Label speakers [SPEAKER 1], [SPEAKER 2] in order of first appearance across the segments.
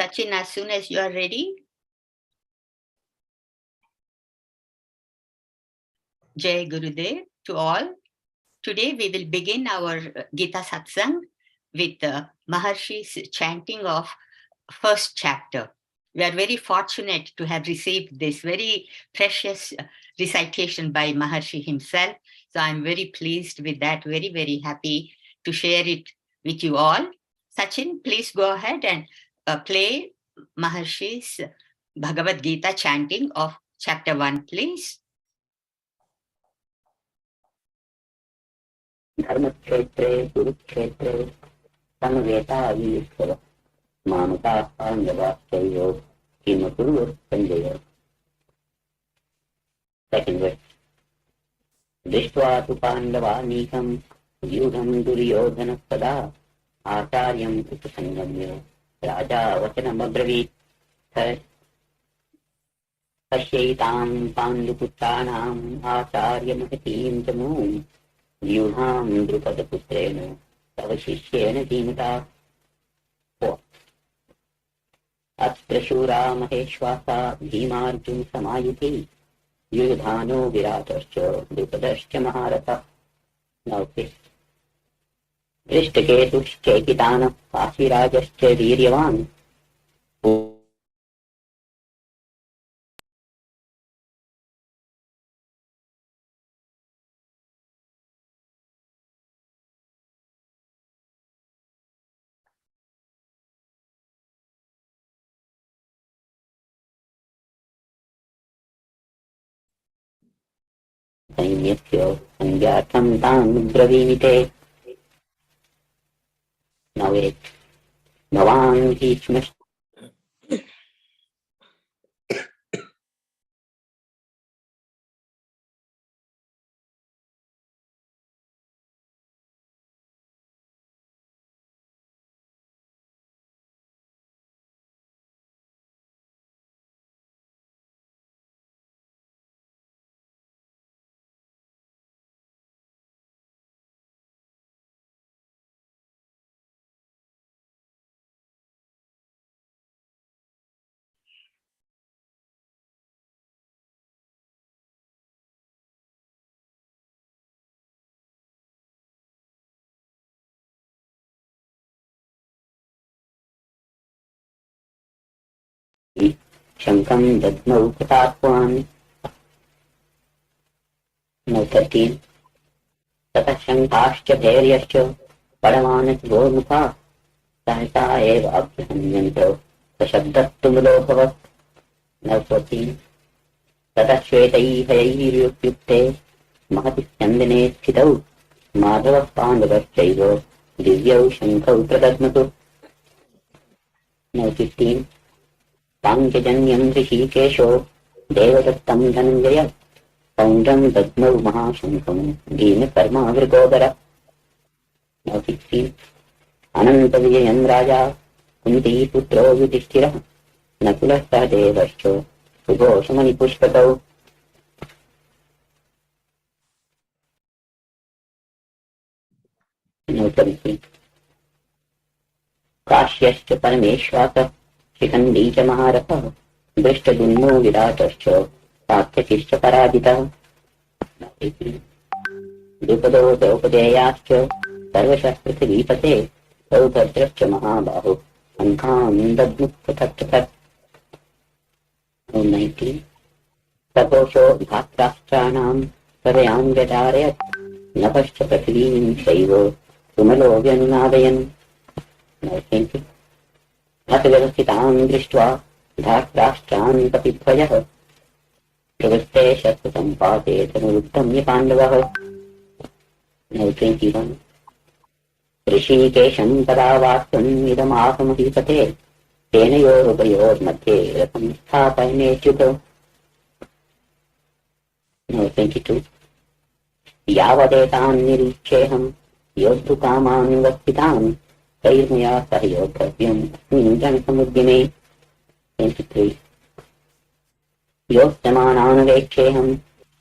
[SPEAKER 1] Sachin, as soon as you are ready. Jai Gurudev to all. Today we will begin our Gita Satsang with Maharishi's chanting of first chapter. We are very fortunate to have received this very precious recitation by Maharishi himself. So I'm very pleased with that, very, very happy to share it with you all. Sachin, please go ahead and play Maharishi's Bhagavad Gita chanting of chapter 1, please.
[SPEAKER 2] धर्मक्षेत्रे कुरुक्षेत्रे समवेतायुयुत्सव मामकाः पाण्डवाश्चैव किमकुर्वत् Sanjay. Second verse. दृष्ट्वा तु पाण्डवानीकं व्यूढं दुर्योधनः सदा आचार्यम् उपसंगम्य राजा वचनमब्रवीत्. पश्यैतां पाण्डुपुत्राणाम् आचार्यमहतीं च मूम् व्यूहां द्रुपदपुत्रेण तव शिष्येन धीमता. अत्र शूरा महेश्वासा भीमार्जुन समायुधि युधानो विराटश्च द्रुपदश्च महारथः. दृष्टकेतुश्चैकितानः काशीराजश्च वीर्यवान्. सैन्यस्य संज्ञार्थं तान् ब्रवीमिते. नवेत् भवान् भीष्मश्च शङ्खं दद्मौ कृतात्वान्. नवततीन् ततः शङ्खाश्च धैर्यश्च परमानस गोमुखा सहसा एव अभ्यहन्यन्त सशब्दस्तुमुलोभवत्. नवतीन् ततः श्वेतैः हयैर्युक्ते महति स्यन्दने स्थितौ माधवः पाण्डवश्चैव दिव्यौ शङ्खौ प्रदध्मतु. नवतिष्ठीन् पाञ्चजन्यं ऋषिकेशो देवदत्तं धनञ्जय पौण्ड्रं दद्मौ महाशङ्खं भीमकर्मावृकोदर. अनन्तविजयं राजा कुन्तीपुत्रो युधिष्ठिरः नकुलः सहदेवश्च सुघोषमणिपुष्पकौ. काश्यश्च परमेश्वासः शिखण्डी च महारथः दृष्टदुम्नो विराटश्च सात्यकिश्च पराजितः. द्रुपदो द्रौपदेयाश्च सर्वशः पृथिवीपते सौभद्रश्च महाबाहो शङ्खां दद्मुः पृथक् पृथक्. सघोषो धात्राष्ट्राणां सर्वयां व्यधारयत् नभश्च पृथिवीं शैव सुमलो व्यनुनादयन्. अथ व्यवस्थितां दृष्ट्वा धार्तराष्ट्रान् कपिध्वजः प्रवृत्ते शस्त्रसम्पाते तनुरुद्धम्य पाण्डवः. ऋषिकेशं पदावाक्यम् इदमाहमहीपते सेनयोरुभयोर्मध्ये रथं स्थापयमेच्युत. यावदेतान् निरीक्षेऽहं योद्धुकामान् वस्थितान् तैर्मया सह योद्धव्यम् अस्मिन् रणसमुद्यमे. योत्समानानुवेक्षेऽहं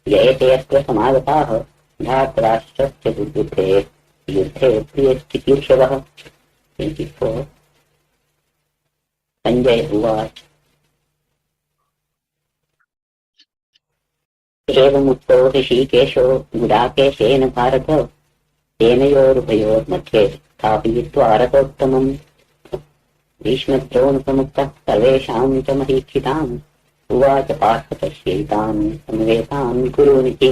[SPEAKER 2] जयते अत्र समागताः धार्तराष्ट्रश्च दुर्युद्धे युद्धे प्रियश्चिकीर्षवः. संजय उवाच एवमुक्तो ऋषिकेशो गुडाकेशेन भारत सेनयोरुभयोर्मध्ये स्थापयित्वा रथोत्तमम् भीष्मद्रोणप्रमुक्तः सर्वेषां च महीक्षितान् उवाच Partha पश्यैतान् समवेतान् कुरूनिति.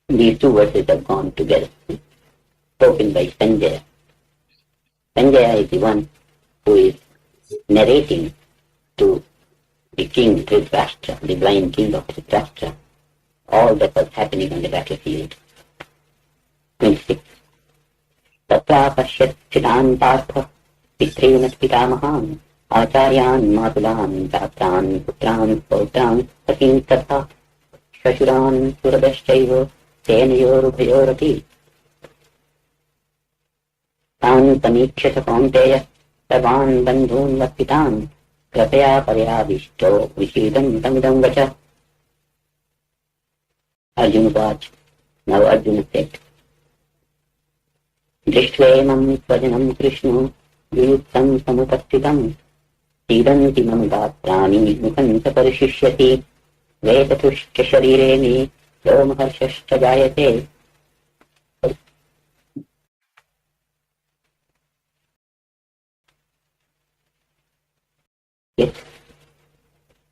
[SPEAKER 2] These two verses have gone together, spoken by Sanjaya. Sanjaya is the one who is narrating to the king Dhritarashtra, the blind king of Dhritarashtra, all that was happening on the battlefield. 26. तत्रा पश्यच्छिदान् पार्थ पितॄन् पितामहान् आचार्यान् मातुलान् भ्रात्रान् पुत्रान् पौत्रान् सखीन् तथा श्वशुरान् सुहृदश्चैव सेनयोरुभयोरपि तान् समीक्ष्य च कौन्तेय सर्वान् बन्धून् वत्पितान् कृपया पर्याविष्टो विषीदन् तमिदं वच. Arjuna uvaच. Now Arjuna said, दृष्ट्वेमं स्वजनं कृष्णो युयुत्सं समुपस्थितं सीदन्ति मम गात्राणि मुखं च परिशिष्यति वेदतुश्च शरीरे मे रोमहर्षश्च जायते.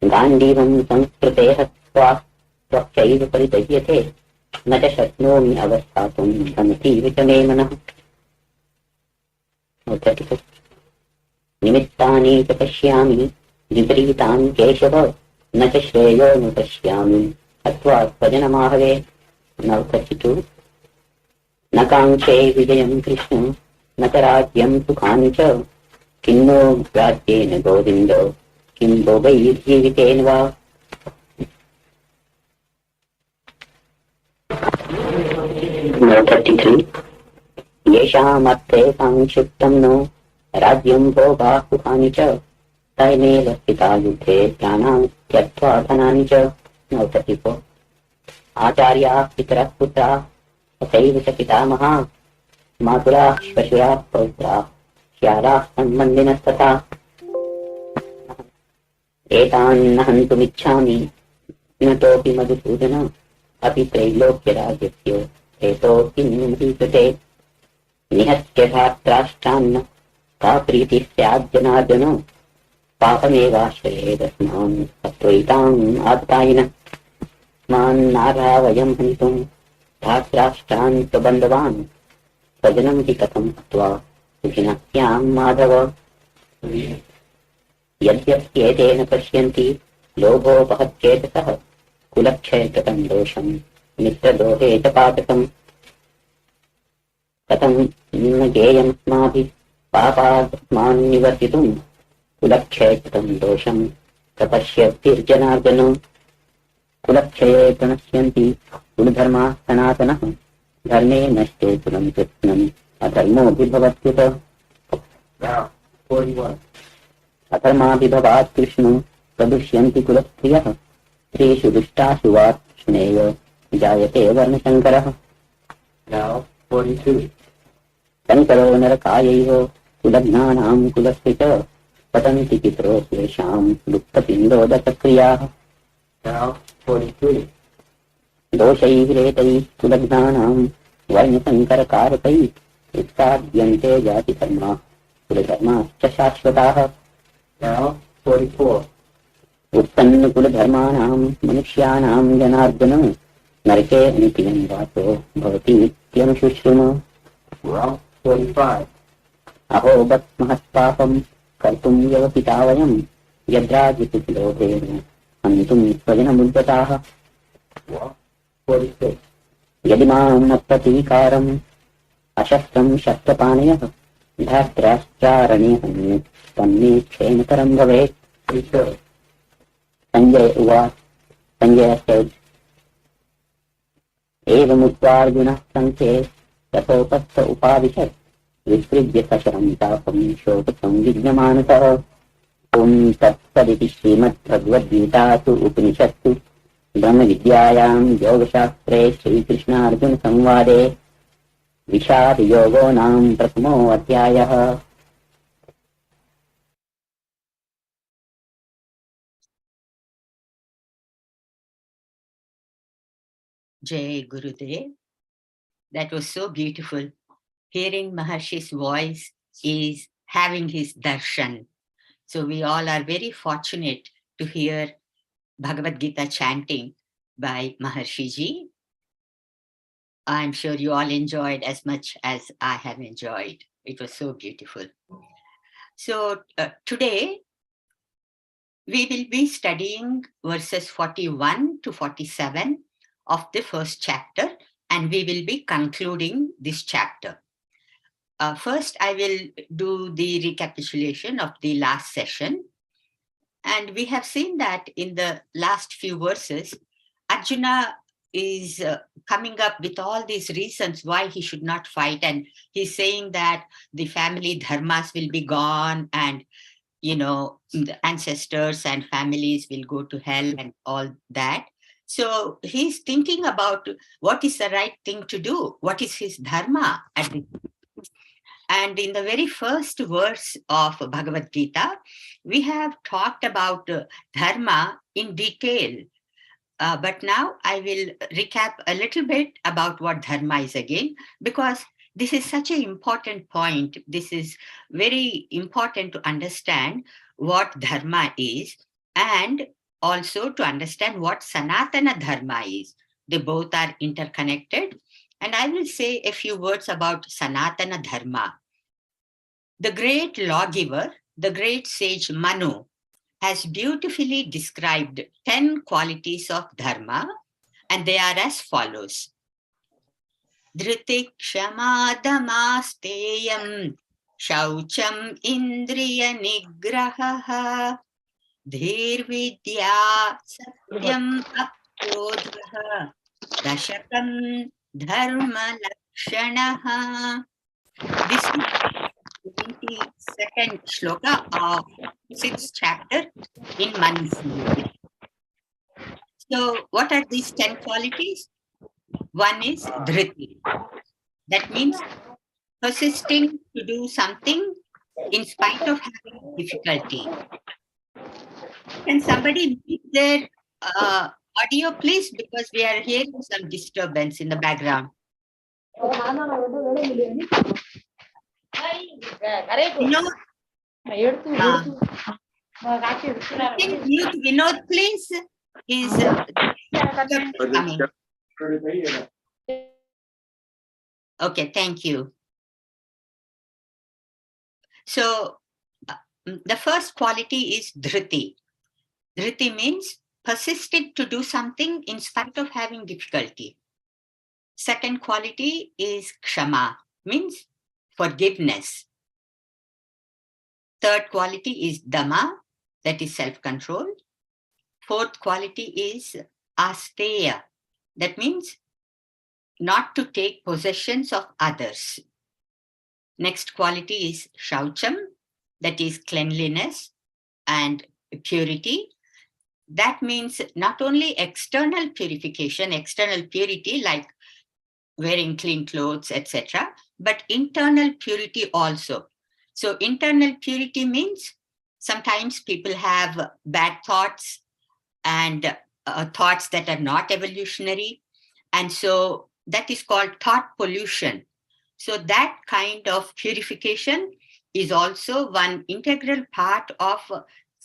[SPEAKER 2] गाण्डीवं संस्कृते हत्वा त्वच्चैव परिदह्यते न च शक्नोमि अवस्थातुं भ्रमतीव च मे मनः. निमित्तानि च पश्यामि विपरीतानि केशव न च श्रेयो न पश्यामि हत्वा स्वजनमाहवे. Now 32. न काङ्क्षे विजयं कृष्ण न च राज्यं सुखानि च किन्नो राज्येन गोविन्द किं भोगैर्जीवितेन वा. Now 33. येषामर्थे संक्षिप्तं नो राज्यं भोगा सुखानि च तैमेव स्थिता युद्धे प्राणान् त्यक्त्वा धनानि च. Now 34. आचार्याः पितरः पुत्राः तथैव च पितामहाः मातुलाः श्वशुराः पौत्राः श्यालाः सम्बन्धिनस्तथा एतान् हन्तुमिच्छामि नतोऽपि मधुसूदन अपि त्रैलोक्यराज्यस्य हेतोऽपि निमहीकृते निहत्य धात्राष्टान्न का प्रीतिः स्याज्जनार्दन पापमेवाश्रयेदस्मान् तत्त्वैताम् आप्तायिनः. मान्नार्हा वयं हन्तुं धात्राष्टान् स्वबन्धवान् स्वजनं हि कथं हत्वा सुखिनः स्याम माधव. यद्यप्येतेन पश्यन्ति लोभोपहत्येतसः कुलक्षयकृतं दोषं मित्रद्रोहे च पातकम् कथं न ज्ञेयमस्माभिः पापादस्मान् निवर्तितुं कुलक्षयकृतं दोषं प्रपश्यद्भिर्जनार्दन. कुलक्षये प्रणश्यन्ति कुलधर्माः सनातनः धर्मे नष्टे कुलं कृत्स्नम् अधर्मोऽभिभवत्युत. अधर्माभिभवात् कृष्ण प्रदुष्यन्ति कुलस्त्रियः स्त्रीषु दुष्टासु वा कृष्णेव जायते वर्णशङ्करः. शङ्करो नरकायैव कुलघ्नानां कुलस्य च पतन्ति पितरो तेषां दुःखपिण्डोदकक्रियाः. दोषैरेतैः कुलघ्नानां वर्णशङ्करकारकैः उत्साद्यन्ते जातिधर्माः कुलधर्माश्च शाश्वताः. उत्पन्नकुलधर्माणां मनुष्याणां जनार्दन नरके अनित्यं वासो भवतीत्यनुशुश्रुम. अहो बत् महत्पापं कर्तुं व्यवसिता वयं यद्राजितुलोभेन हन्तुं स्वजनमुद्गताः. यदि माम् अप्रतीकारम् अशस्त्रं शस्त्रपाणयः धात्राश्चारणे हन्ये तन्मे क्षेमतरं भवेत्. संजय उवाच. संजय said, एवमुक्त्वार्जुनः सङ्ख्ये तथोपस्थ उपाविशत् विसृज्य सशरं तापं शोकसंविघ्नमानसः. ॐ तत्सदिति श्रीमद्भगवद्गीतासु उपनिषत्सु ब्रह्मविद्यायां योगशास्त्रे श्रीकृष्णार्जुनसंवादे विषादयोगो नाम प्रथमो अध्यायः.
[SPEAKER 1] Jai Gurudev. That was so beautiful. Hearing Maharshi's voice is having his darshan. So we all are very fortunate to hear Bhagavad Gita chanting by Maharshi Ji. I'm sure you all enjoyed as much as I have enjoyed. It was so beautiful. So today we will be studying verses 41 to 47 of the first chapter, and we will be concluding this chapter. First, I will do the recapitulation of the last session. And we have seen that in the last few verses, Arjuna is coming up with all these reasons why he should not fight. And he's saying that the family dharmas will be gone, and the ancestors and families will go to hell and all that. So he's thinking about what is the right thing to do, what is his dharma. And in the very first verse of Bhagavad Gita, we have talked about dharma in detail. But now I will recap a little bit about what dharma is again, because this is such an important point. This is very important to understand what dharma is, and also to understand what Sanatana dharma is. They both are interconnected. And I will say a few words about Sanatana dharma. The great lawgiver, the great sage Manu, has beautifully described 10 qualities of dharma, and they are as follows. Dhriti kshama damasteyam shaucham indriya nigraha dhir vidya satyam akrodha dashakam dharma lakshanaha. This is 22nd shloka of 6th chapter in Manusmriti. So what are these 10 qualities? One is dhriti. That means persisting to do something in spite of having difficulty. Can somebody mute their audio, please? Because we are hearing some disturbance in the background. Vinod, can mute Vinod, please? He's coming. Okay, thank you. So the first quality is dhriti. Dhriti means persisting to do something in spite of having difficulty. Second quality is kshama, means forgiveness. Third quality is dhamma, that is self-control. Fourth quality is asteya, that means not to take possessions of others. Next quality is shaucham, that is cleanliness and purity. That means not only external purification, external purity like wearing clean clothes, etc., but internal purity also. So internal purity means sometimes people have bad thoughts and thoughts that are not evolutionary. And so that is called thought pollution. So that kind of purification is also one integral part of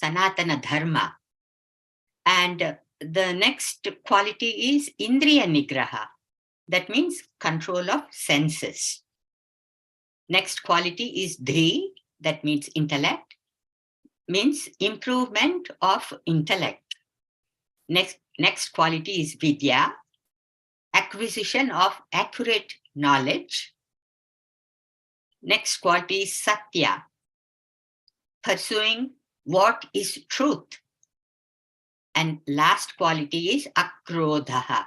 [SPEAKER 1] Sanatana Dharma. And the next quality is Indriya Nigraha. That means control of senses. Next quality is Dhri, that means intellect, means improvement of intellect. Next quality is Vidya, acquisition of accurate knowledge. Next quality is Satya, pursuing what is truth. And last quality is Akrodha,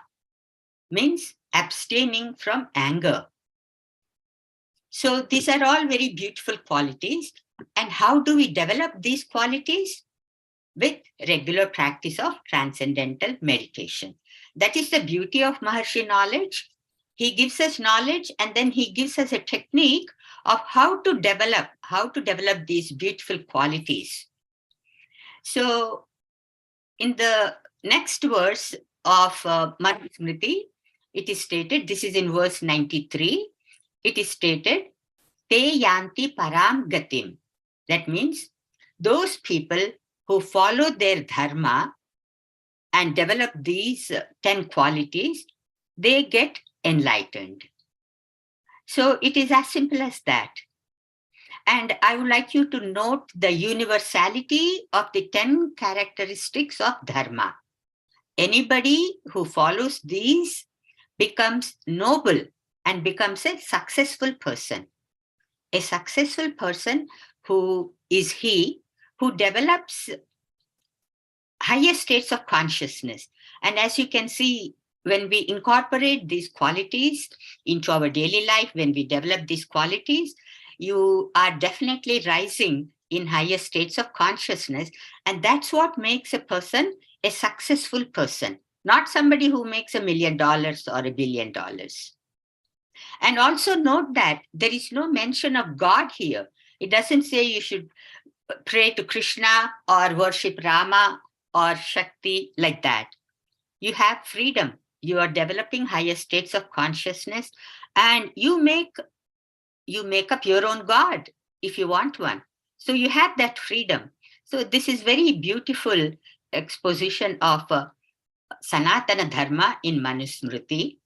[SPEAKER 1] means abstaining from anger. So these are all very beautiful qualities. And how do we develop these qualities? With regular practice of transcendental meditation. That is the beauty of Maharshi knowledge. He gives us knowledge, and then he gives us a technique of how to develop these beautiful qualities. So in the next verse of Manusmriti, it is stated, this is in verse 93, it is stated, Te yanti param gatim. That means those people who follow their dharma and develop these 10 qualities, they get enlightened. So it is as simple as that. And I would like you to note the universality of the 10 characteristics of dharma. Anybody who follows these becomes noble and becomes a successful person. A successful person who is he who develops higher states of consciousness. And as you can see, when we incorporate these qualities into our daily life, when we develop these qualities, you are definitely rising in higher states of consciousness. And that's what makes a person a successful person, not somebody who makes $1 million or $1 billion. And also note that there is no mention of God here. It doesn't say you should pray to Krishna or worship Rama or Shakti like that. You have freedom. You are developing higher states of consciousness, and you make up your own God if you want one. So you have that freedom. So this is very beautiful exposition of Sanatana Dharma in Manusmriti.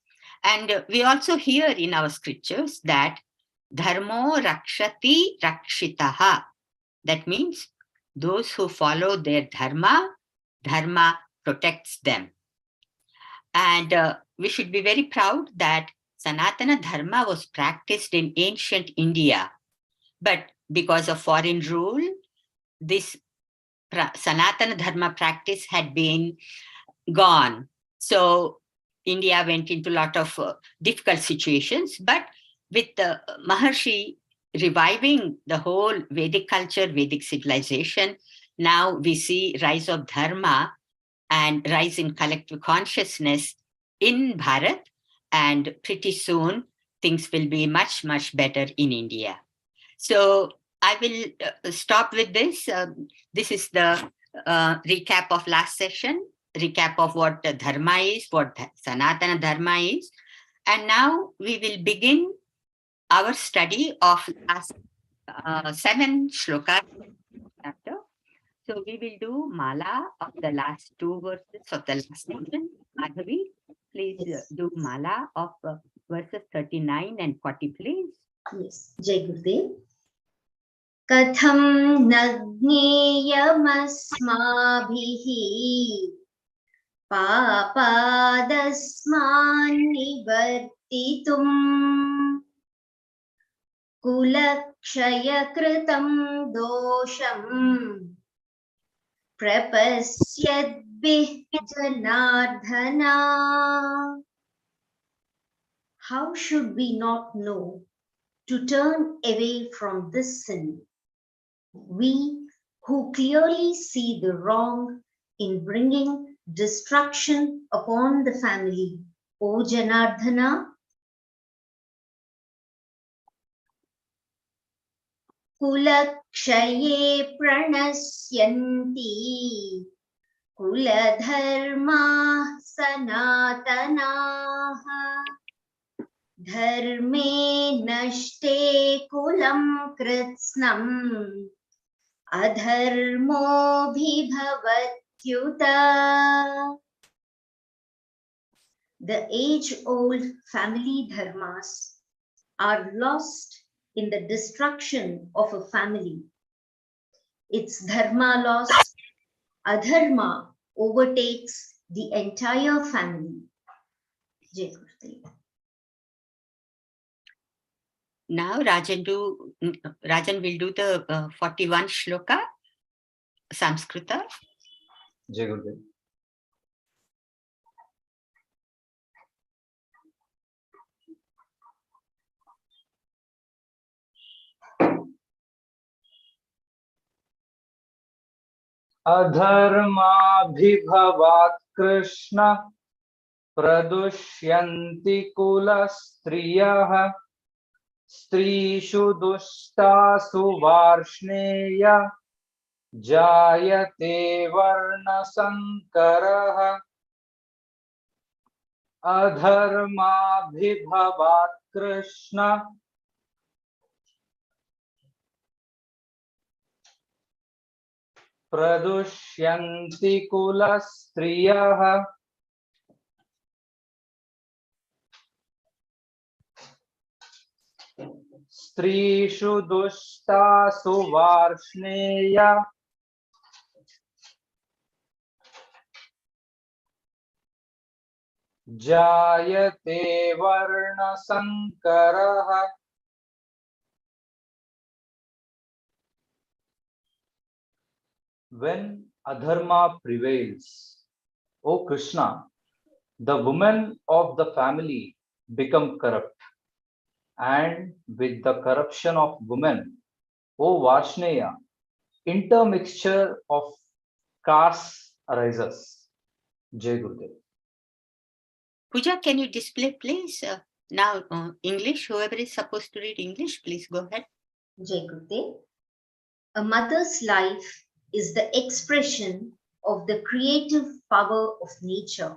[SPEAKER 1] And we also hear in our scriptures that Dharmo Rakshati Rakshitaha. That means those who follow their dharma, dharma protects them. And we should be very proud that Sanatana Dharma was practiced in ancient India. But because of foreign rule, this Sanatana Dharma practice had been gone. So India went into a lot of difficult situations. But with the Maharishi reviving the whole Vedic culture, Vedic civilization, now we see rise of dharma and rise in collective consciousness in Bharat. And pretty soon, things will be much, much better in India. So I will stop with this. This is the recap of last session, recap of what dharma is, what Sanatana Dharma is. And now we will begin our study of last 7 shlokas chapter. So we will do mala of the last 2 verses of the last section. Madhavi, please do mala of verses 39 and 40, please.
[SPEAKER 3] Yes, Jai Gurudev. Katham nagneyamasmabhihi papadasman nivartitum kulakshayakritam dosham prapasyadbih janardhana. How should we not know to turn away from this sin? We who clearly see the wrong in bringing destruction upon the family, O Janardhana. Kulakshaye pranasyanti kuladharma sanatanaha dharme nashte kulam kritsnam adharmo bhibhavatyuta. The age-old family dharmas are lost in the destruction of a family. Its dharma lost, adharma overtakes the entire family. Jai Gurudev.
[SPEAKER 1] Now Rajan will do the 41 shloka, Samskrita.
[SPEAKER 4] Jai Gurudev. अधर्माभिभवात् Krishna प्रदुष्यन्ति कुलस्त्रियः स्त्रीषु दुष्टासु वार्ष्णेय जायते वर्णसंकरः अधर्माभिभवात् कृष्ण प्रदुष्यन्ति कुलस्त्रियः स्त्रीषु दुष्टासु वार्ष्णेय जायते वर्णसंकरः. When adharma prevails, O Krishna, the women of the family become corrupt, and with the corruption of women, O Varshneya, intermixture of castes arises. Jai Gurudev.
[SPEAKER 1] Pooja, can you display, please? Now, English, whoever is supposed to read English, please go ahead.
[SPEAKER 3] Jai Gurudev. A mother's life is the expression of the creative power of nature.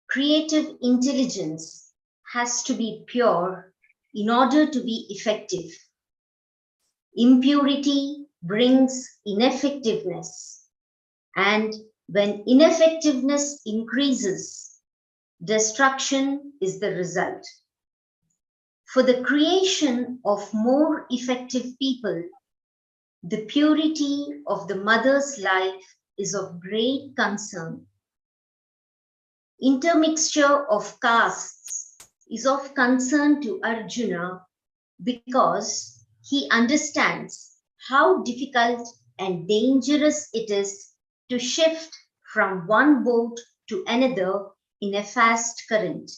[SPEAKER 3] Creative intelligence has to be pure in order to be effective. Impurity brings ineffectiveness, and when ineffectiveness increases, destruction is the result. For the creation of more effective people, the purity of the mother's life is of great concern. Intermixture of castes is of concern to Arjuna because he understands how difficult and dangerous it is to shift from one boat to another in a fast current.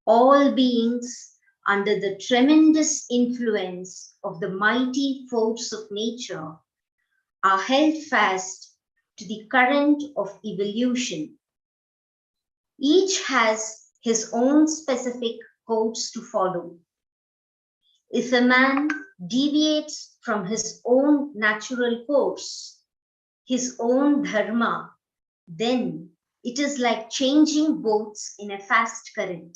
[SPEAKER 3] All beings under the tremendous influence of the mighty force of nature are held fast to the current of evolution. Each has his own specific course to follow. If a man deviates from his own natural course, his own dharma, then it is like changing boats in a fast current.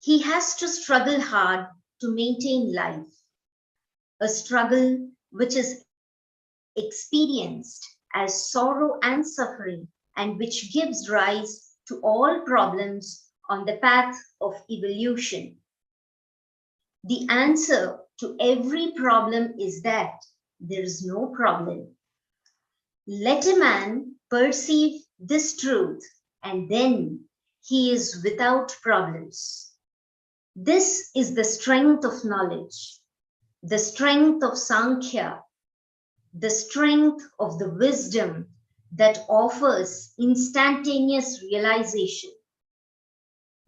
[SPEAKER 3] He has to struggle hard to maintain life, a struggle which is experienced as sorrow and suffering, and which gives rise to all problems on the path of evolution. The answer to every problem is that there is no problem. Let a man perceive this truth, and then he is without problems. This is the strength of knowledge, the strength of Sankhya, the strength of the wisdom that offers instantaneous realization.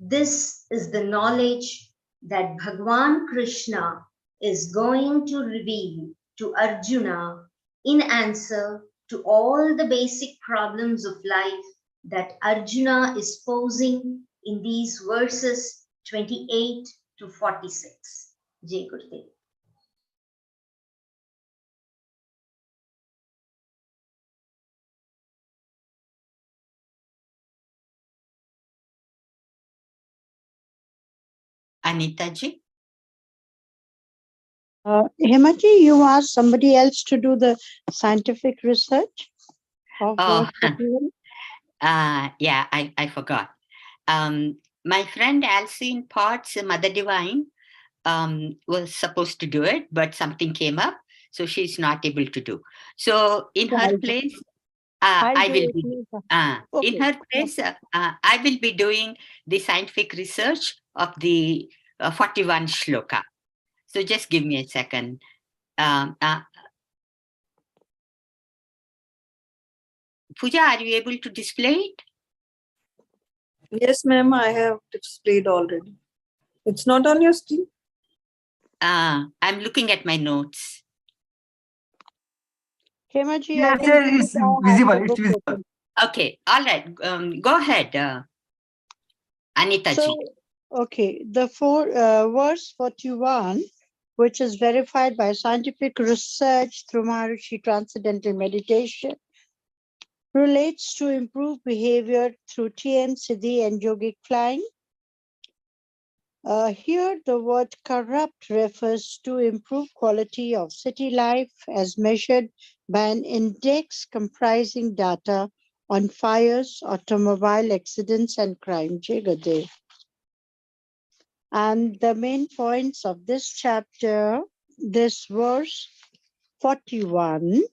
[SPEAKER 3] This is the knowledge that Bhagwan Krishna is going to reveal to Arjuna in answer to all the basic problems of life that Arjuna is posing in these verses 28 to 46. Jai Gurudev.
[SPEAKER 1] Anita ji?
[SPEAKER 5] Hemaji, you asked somebody else to do the scientific research of
[SPEAKER 1] Oh,
[SPEAKER 5] what
[SPEAKER 1] yeah, I forgot. My friend Alcine Potts, Mother Divine, was supposed to do it, but something came up, so she's not able to do. So in her place, I will be. In her place, I will be doing the scientific research of the 41 shloka. So just give me a second. Pooja, are you able to display it?
[SPEAKER 6] Yes, ma'am, I have displayed already. It's not on your screen?
[SPEAKER 1] I'm looking at my notes.
[SPEAKER 5] Hemaji,
[SPEAKER 7] Yes, it's visible. It's visible.
[SPEAKER 1] Okay, all right. Go ahead, Anita ji.
[SPEAKER 5] So, okay, the verse 41, which is verified by scientific research through Maharishi Transcendental Meditation, relates to improved behavior through TM, Siddhi, and yogic flying. Here, the word corrupt refers to improved quality of city life as measured by an index comprising data on fires, automobile accidents, and crime. Jagade. And the main points of this chapter, this verse 41,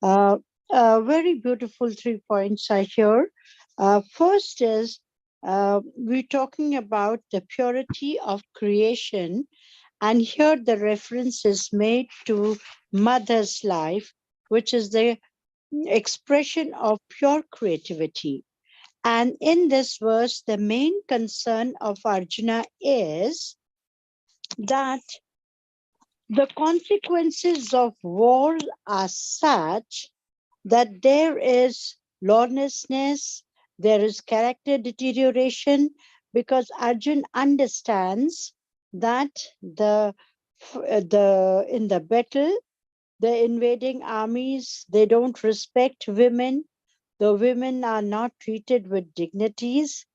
[SPEAKER 5] very beautiful 3 points are here. First is we're talking about the purity of creation, and here the reference is made to mother's life, which is the expression of pure creativity. And in this verse, the main concern of Arjuna is that the consequences of war are such that there is lawlessness, there is character deterioration, because Arjun understands that in the battle, the invading armies, they don't respect women. The women are not treated with dignities.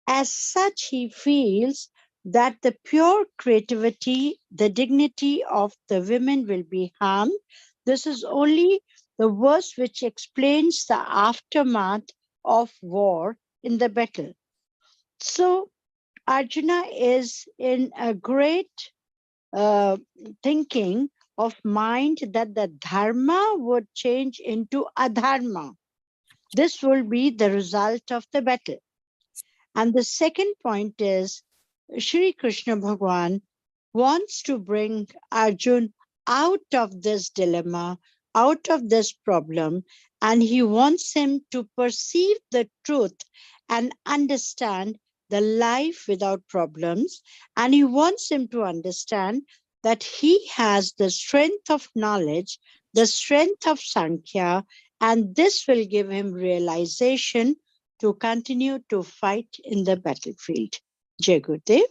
[SPEAKER 5] As such, he feels that the pure creativity, the dignity of the women will be harmed. This is only the verse which explains the aftermath of war in the battle. So Arjuna is in a great thinking of mind that the dharma would change into adharma. This will be the result of the battle. And the second point is Shri Krishna Bhagwan wants to bring Arjun out of this dilemma, out of this problem, and he wants him to perceive the truth and understand the life without problems. And he wants him to understand that he has the strength of knowledge, the strength of Sankhya, and this will give him realization to continue to fight in the battlefield. Jai Gurudev.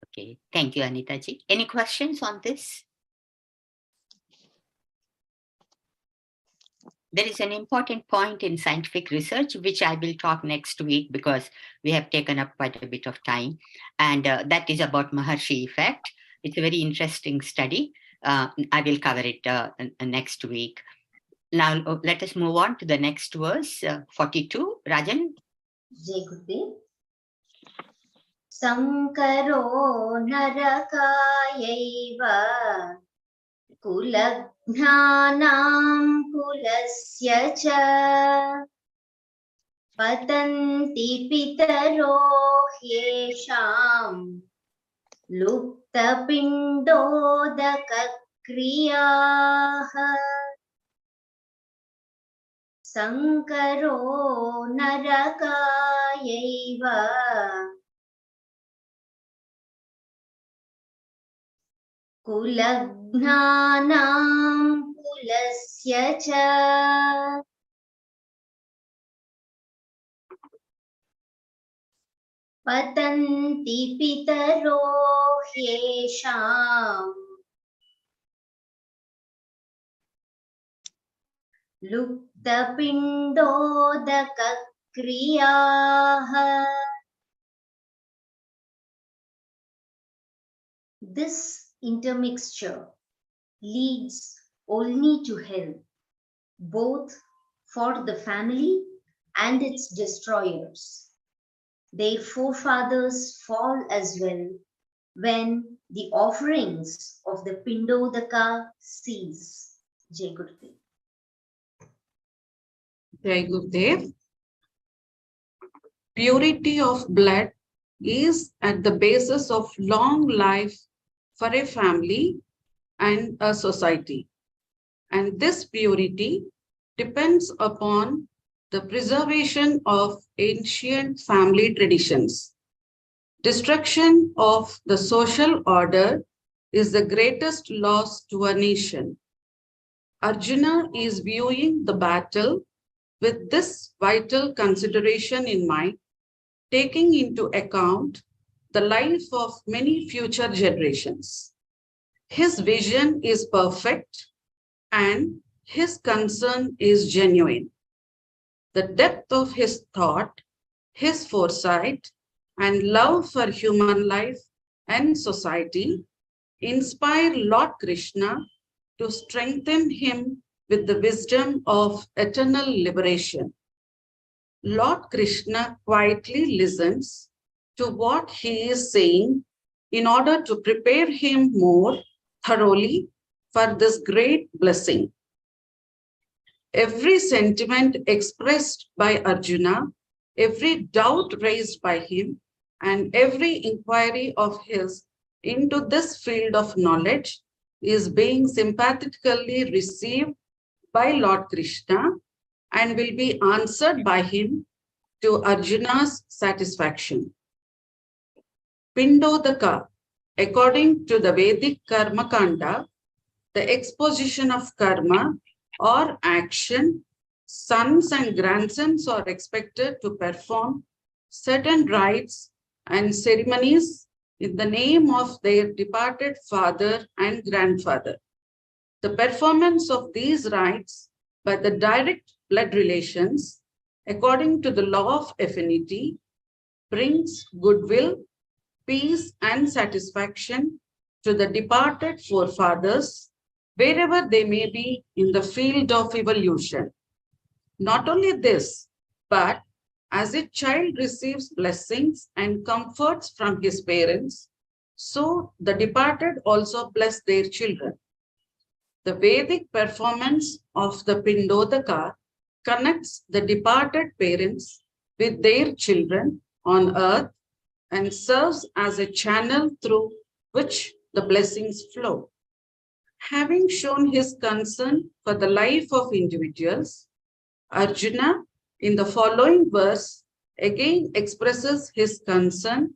[SPEAKER 1] Okay, thank you, Anitaji. Any questions on this? There is an important point in scientific research, which I will talk next week because we have taken up quite a bit of time. And that is about Maharishi effect. It's a very interesting study. I will cover it next week. Now, let us move on to the next verse, 42. Rajan?
[SPEAKER 3] Jai Gurudev. Sankaro narakayaiva kulaghnanam kulasya cha patanti pitaro hyesham lupta pindodaka kriyaha. Sankaro narakayaiva kulaghnanam kulasya cha patanti pitaro hyesham lupta pindodaka kriyaha. This intermixture leads only to hell, both for the family and its destroyers. Their forefathers fall as well when the offerings of the Pindodaka cease. Jai Gurudev.
[SPEAKER 8] Jai Gurudev. Purity of blood is at the basis of long life for a family and a society. And this purity depends upon the preservation of ancient family traditions. Destruction of the social order is the greatest loss to a nation. Arjuna is viewing the battle with this vital consideration in mind, taking into account the life of many future generations. His vision is perfect and his concern is genuine. The depth of his thought, his foresight, and love for human life and society inspire Lord Krishna to strengthen him with the wisdom of eternal liberation. Lord Krishna quietly listens to what he is saying in order to prepare him more thoroughly for this great blessing. Every sentiment expressed by Arjuna, every doubt raised by him, and every inquiry of his into this field of knowledge is being sympathetically received by Lord Krishna and will be answered by him to Arjuna's satisfaction. Pindodaka, according to the Vedic Karma Kanda, the exposition of karma or action, sons and grandsons are expected to perform certain rites and ceremonies in the name of their departed father and grandfather. The performance of these rites by the direct blood relations, according to the law of affinity, brings goodwill, peace, and satisfaction to the departed forefathers, wherever they may be in the field of evolution. Not only this, but as a child receives blessings and comforts from his parents, so the departed also bless their children. The Vedic performance of the Pindodaka connects the departed parents with their children on earth and serves as a channel through which the blessings flow. Having shown his concern for the life of individuals, Arjuna, in the following verse, again expresses his concern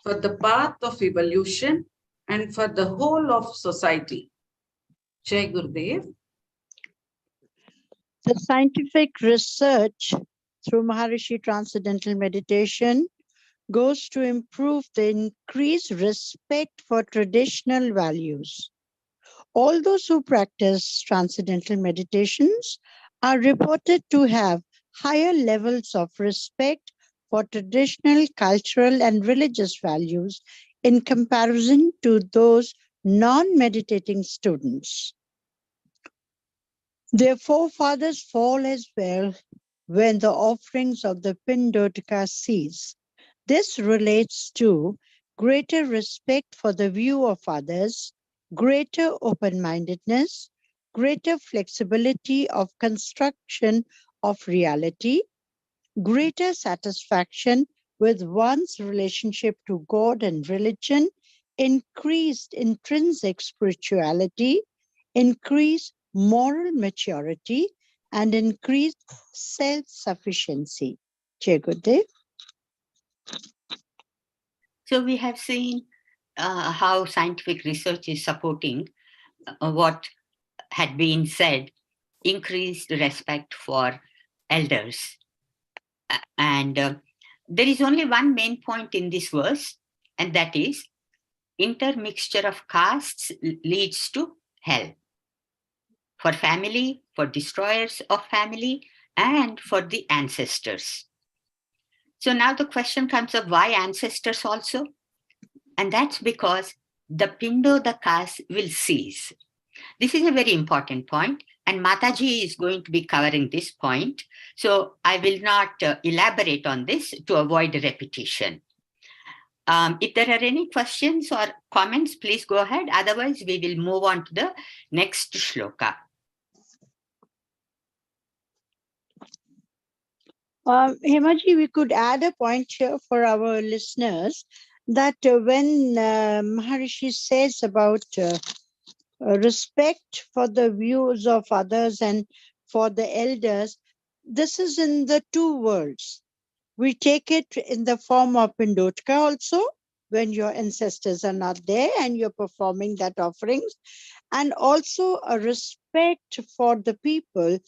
[SPEAKER 8] for the path of evolution and for the whole of society. Jai Gurudev.
[SPEAKER 5] The scientific research through Maharishi Transcendental Meditation goes to improve the increased respect for traditional values. All those who practice transcendental meditations are reported to have higher levels of respect for traditional, cultural, and religious values in comparison to those non-meditating students. Their forefathers fall as well when the offerings of the Pindodaka cease. This relates to greater respect for the view of others, greater open-mindedness, greater flexibility of construction of reality, greater satisfaction with one's relationship to God and religion, increased intrinsic spirituality, increased moral maturity, and increased self-sufficiency. Jai Gurudev.
[SPEAKER 1] So we have seen how scientific research is supporting what had been said, increased respect for elders. And there is only one main point in this verse, and that is intermixture of castes leads to hell. For family, for destroyers of family, and for the ancestors. So now the question comes up, why ancestors also? And that's because the Pindodakas will cease. This is a very important point, and Mataji is going to be covering this point. So I will not elaborate on this to avoid repetition. If there are any questions or comments, please go ahead. Otherwise, we will move on to the next shloka.
[SPEAKER 5] Hemaji, we could add a point here for our listeners that when Maharishi says about respect for the views of others and for the elders, this is in the two worlds. We take it in the form of Pindodaka also, when your ancestors are not there and you're performing that offerings, and also a respect for the people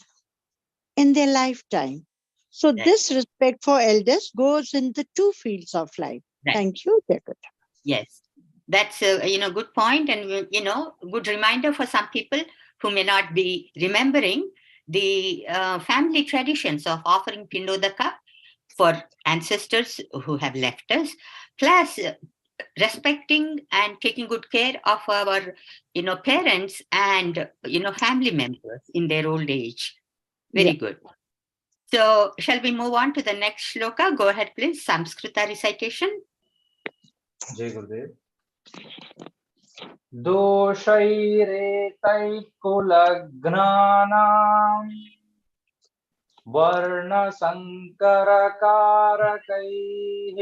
[SPEAKER 5] in their lifetime. So this respect for elders goes in the two fields of life.
[SPEAKER 1] Right.
[SPEAKER 5] Thank you, Jagat.
[SPEAKER 1] Yes. That's a good point, and good reminder for some people who may not be remembering the family traditions of offering pindodaka for ancestors who have left us, plus respecting and taking good care of our parents and family members in their old age. Very good. So shall we move on to the next shloka? Go ahead, please. Samskrita recitation.
[SPEAKER 4] Jai Gurudev. दोषैरेतैः कुलघ्नानाम् वर्णसङ्करकारकैः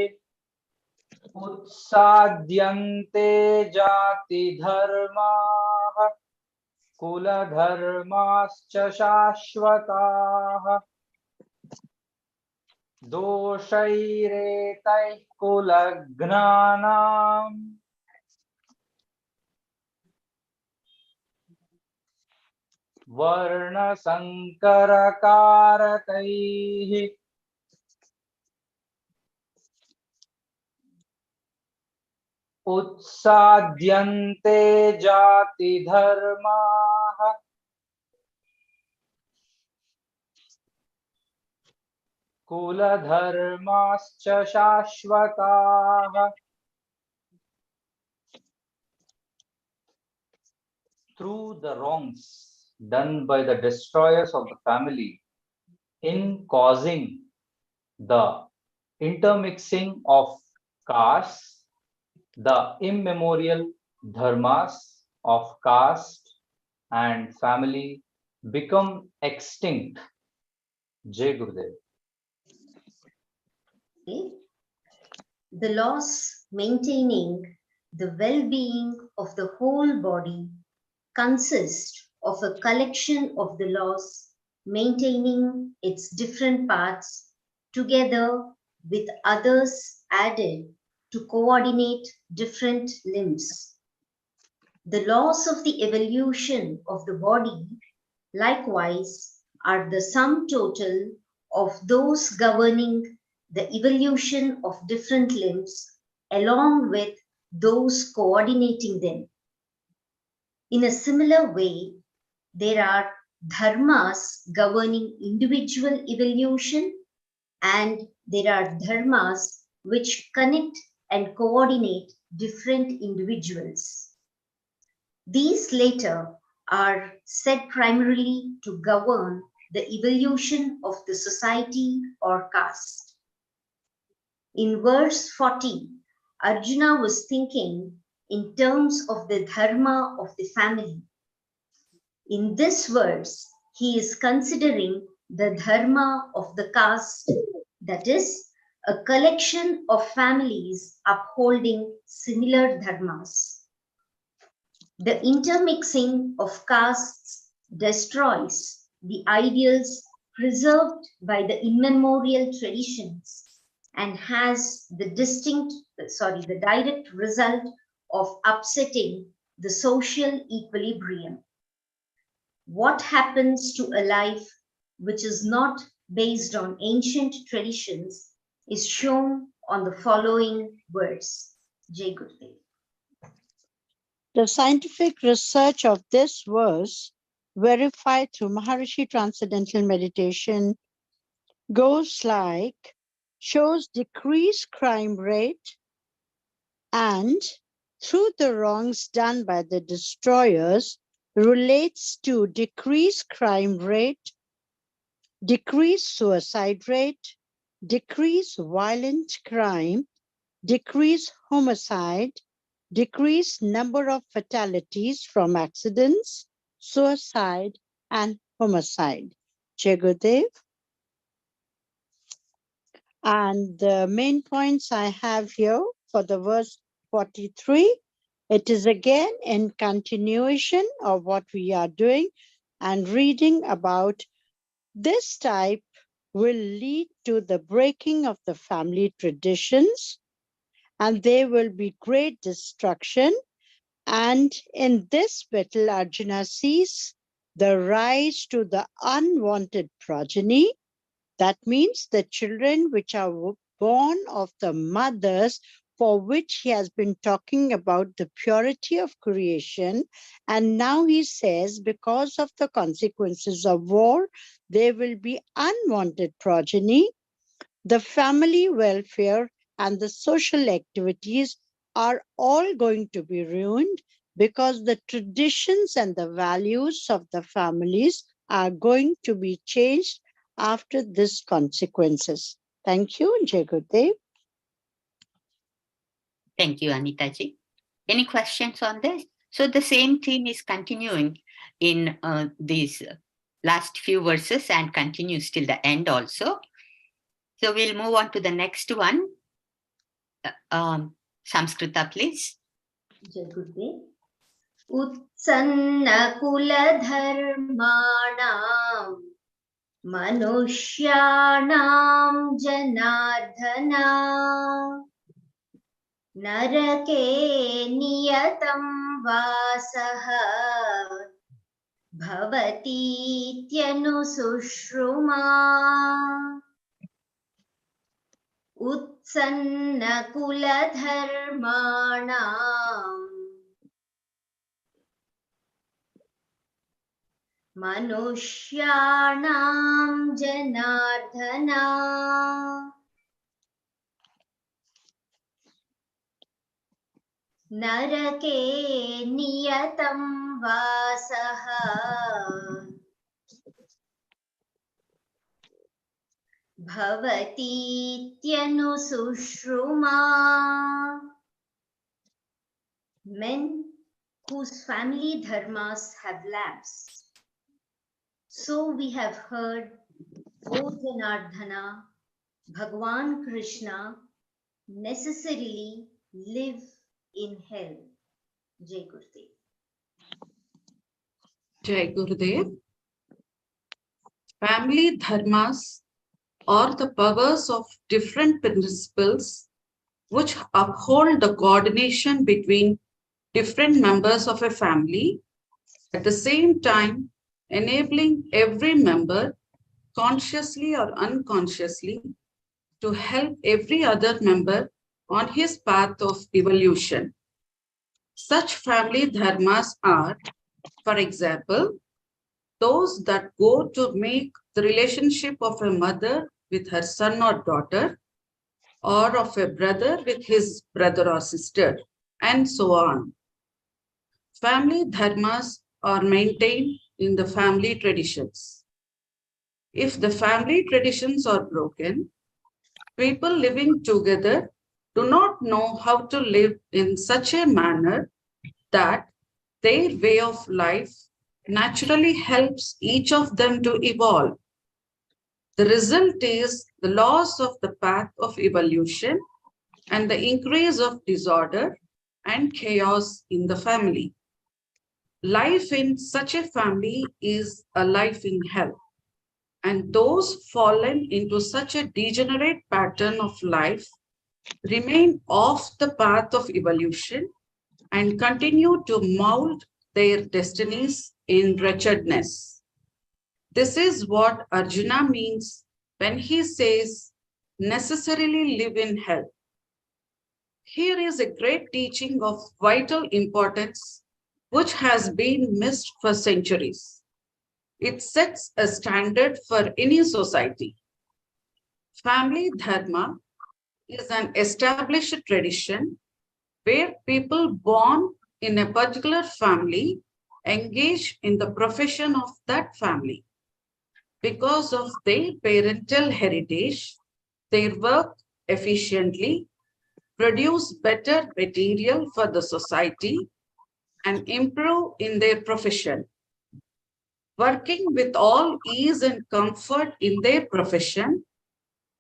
[SPEAKER 4] उत्साद्यन्ते जातिधर्माः कुलधर्माश्च शाश्वताः दोषैरेतैः कुलघ्नानाम् वर्णसङ्करकारकैः उत्साद्यन्ते जातिधर्माः कुलधर्माश्च शाश्वताः. Through the wrongs done by the destroyers of the family in causing the intermixing of castes, the immemorial dharmas of caste and family become extinct. Jai Gurudev.
[SPEAKER 3] The laws maintaining the well-being of the whole body consist of a collection of the laws maintaining its different parts together with others added to coordinate different limbs. The laws of the evolution of the body likewise are the sum total of those governing the evolution of different limbs along with those coordinating them. In a similar way, there are dharmas governing individual evolution and there are dharmas which connect and coordinate different individuals. These latter are set primarily to govern the evolution of the society or caste. In verse 40, Arjuna was thinking in terms of the dharma of the family. In this verse, he is considering the dharma of the caste, that is, a collection of families upholding similar dharmas. The intermixing of castes destroys the ideals preserved by the immemorial traditions and has the direct result of upsetting the social equilibrium. What happens to a life which is not based on ancient traditions is shown on the following verse. Jai Gurudev.
[SPEAKER 5] The scientific research of this verse, verified through Maharishi Transcendental Meditation, goes like, shows decreased crime rate and through the wrongs done by the destroyers relates to decreased crime rate, decreased suicide rate, decreased violent crime, decreased homicide, decreased number of fatalities from accidents, suicide, and homicide. Jai Gurudev. And the main points I have here for the verse 43, it is again in continuation of what we are doing and reading about this type will lead to the breaking of the family traditions and there will be great destruction. And in this battle, Arjuna sees the rise to the unwanted progeny. That means the children which are born of the mothers for which he has been talking about the purity of creation. And now he says, because of the consequences of war, there will be unwanted progeny, the family welfare and the social activities are all going to be ruined because the traditions and the values of the families are going to be changed after these consequences. Thank you, Jai Gurudev.
[SPEAKER 1] Thank you, Anitaji. Any questions on this? So the same theme is continuing in these last few verses and continues till the end also. So we'll move on to the next one. Samskrita, please.
[SPEAKER 3] Jai Gurudev. उत्सन्नकुलधर्माणां मनुष्याणां जनार्दना नरके नियतं वासः भवतीत्यनुसुश्रुमा उत्सन्नकुलधर्माणां मनुष्याणां जनार्दना नरके नियतं वासः भवतीत्यनुसुश्रुमा. Men whose family dharmas have lapsed. So we have heard, O Janardhana, Bhagwan Krishna necessarily live in hell. Jai Gurudev.
[SPEAKER 8] Jai Gurudev. Family dharmas are the powers of different principles which uphold the coordination between different members of a family, at the same time enabling every member, consciously or unconsciously, to help every other member on his path of evolution. Such family dharmas are, for example, those that go to make the relationship of a mother with her son or daughter, or of a brother with his brother or sister, and so on. Family dharmas are maintained in the family traditions. If the family traditions are broken, people living together do not know how to live in such a manner that their way of life naturally helps each of them to evolve. The result is the loss of the path of evolution and the increase of disorder and chaos in the family. Life in such a family is a life in hell. And those fallen into such a degenerate pattern of life remain off the path of evolution and continue to mold their destinies in wretchedness. This is what Arjuna means when he says, necessarily live in hell. Here is a great teaching of vital importance which has been missed for centuries. It sets a standard for any society. Family dharma is an established tradition where people born in a particular family engage in the profession of that family. Because of their parental heritage, they work efficiently, produce better material for the society, and improve in their profession. Working with all ease and comfort in their profession,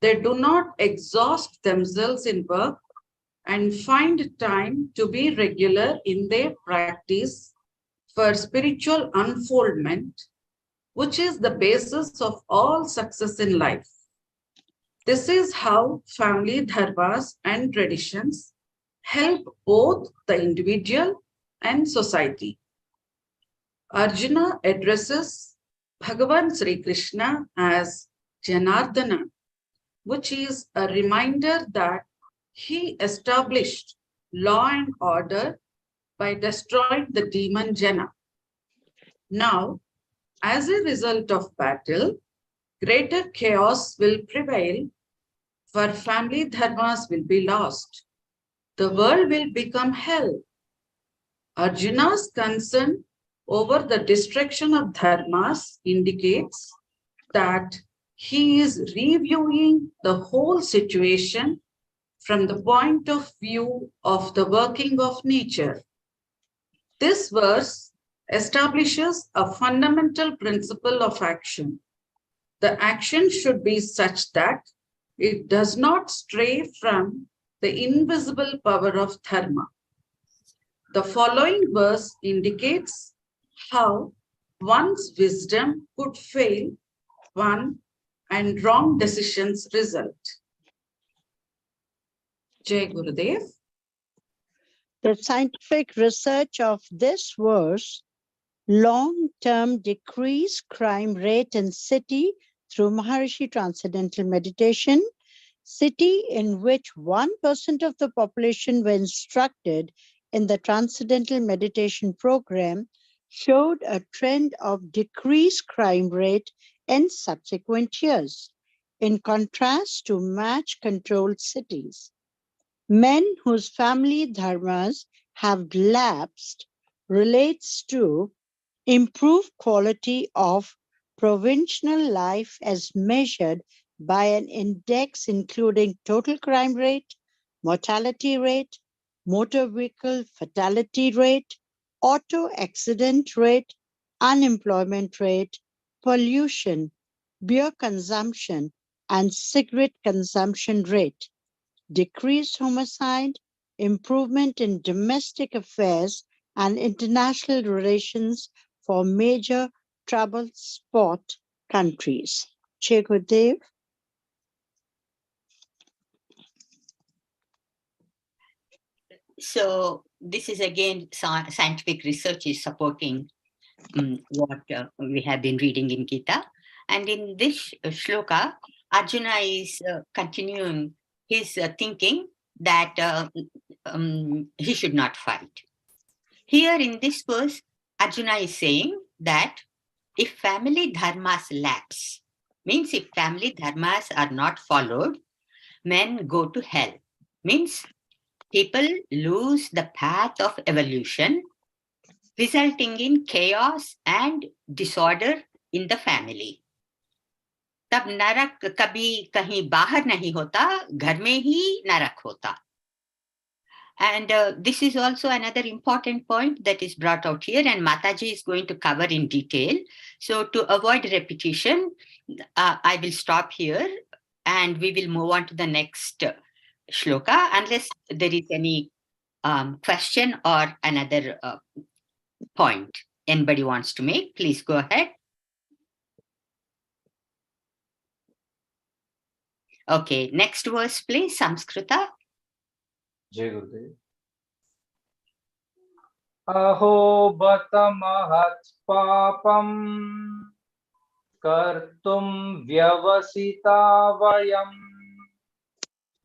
[SPEAKER 8] they do not exhaust themselves in work and find time to be regular in their practice for spiritual unfoldment, which is the basis of all success in life. This is how family dharmas and traditions help both the individual and society. Arjuna addresses Bhagavan Sri Krishna as Janardana, which is a reminder that he established law and order by destroying the demon Jana. Now, as a result of battle, greater chaos will prevail, for family dharmas will be lost. The world will become hell. Arjuna's concern over the destruction of dharmas indicates that he is reviewing the whole situation from the point of view of the working of nature. This verse establishes a fundamental principle of action. The action should be such that it does not stray from the invisible power of dharma. The following verse indicates how one's wisdom could fail one and wrong decisions result. Jai Gurudev.
[SPEAKER 5] The scientific research of this verse, long-term decrease crime rate in city through Maharishi Transcendental Meditation, city in which 1% of the population were instructed in the Transcendental Meditation program, showed a trend of decreased crime rate in subsequent years, in contrast to match-controlled cities. Men whose family dharmas have lapsed relates to improved quality of provincial life as measured by an index including total crime rate, mortality rate, motor vehicle fatality rate, auto accident rate, unemployment rate, pollution, beer consumption, and cigarette consumption rate, decreased homicide, improvement in domestic affairs and international relations for major trouble spot countries. Chegudev.
[SPEAKER 1] So this is again scientific research is supporting what we have been reading in Gita. And in this shloka, Arjuna is continuing his thinking that he should not fight. Here in this verse, Arjuna is saying that if family dharmas lapse, means if family dharmas are not followed, men go to hell. Means people lose the path of evolution, resulting in chaos and disorder in the family. तब नरक कभी कहीं बाहर नहीं होता, घर में ही नरक होता. And this is also another important point that is brought out here, and Mataji is going to cover in detail. So to avoid repetition, I will stop here and we will move on to the next shloka, unless there is any question or another point anybody wants to make. Please go ahead. Okay, next verse, please, Samskrita.
[SPEAKER 4] Jai Gurudev. Aho bata mahat papam kartum vyavasita vayam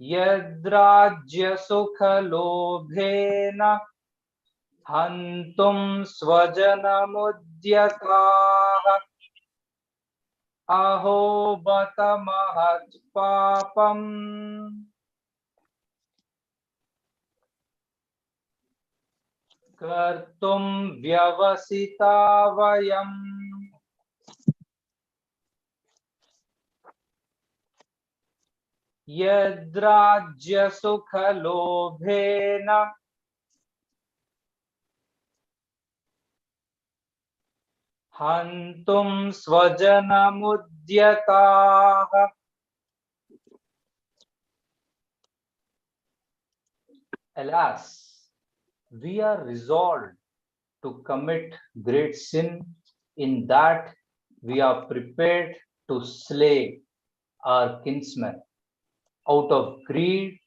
[SPEAKER 4] yadrajya sukha lobhena hantum swajanamudhyataha. Aho bata mahat papam kartum vyavasita vayam yadrajya sukha lobhena hantum swajanamudhyataha. Alas, we are resolved to commit great sin in that we are prepared to slay our kinsmen out of greed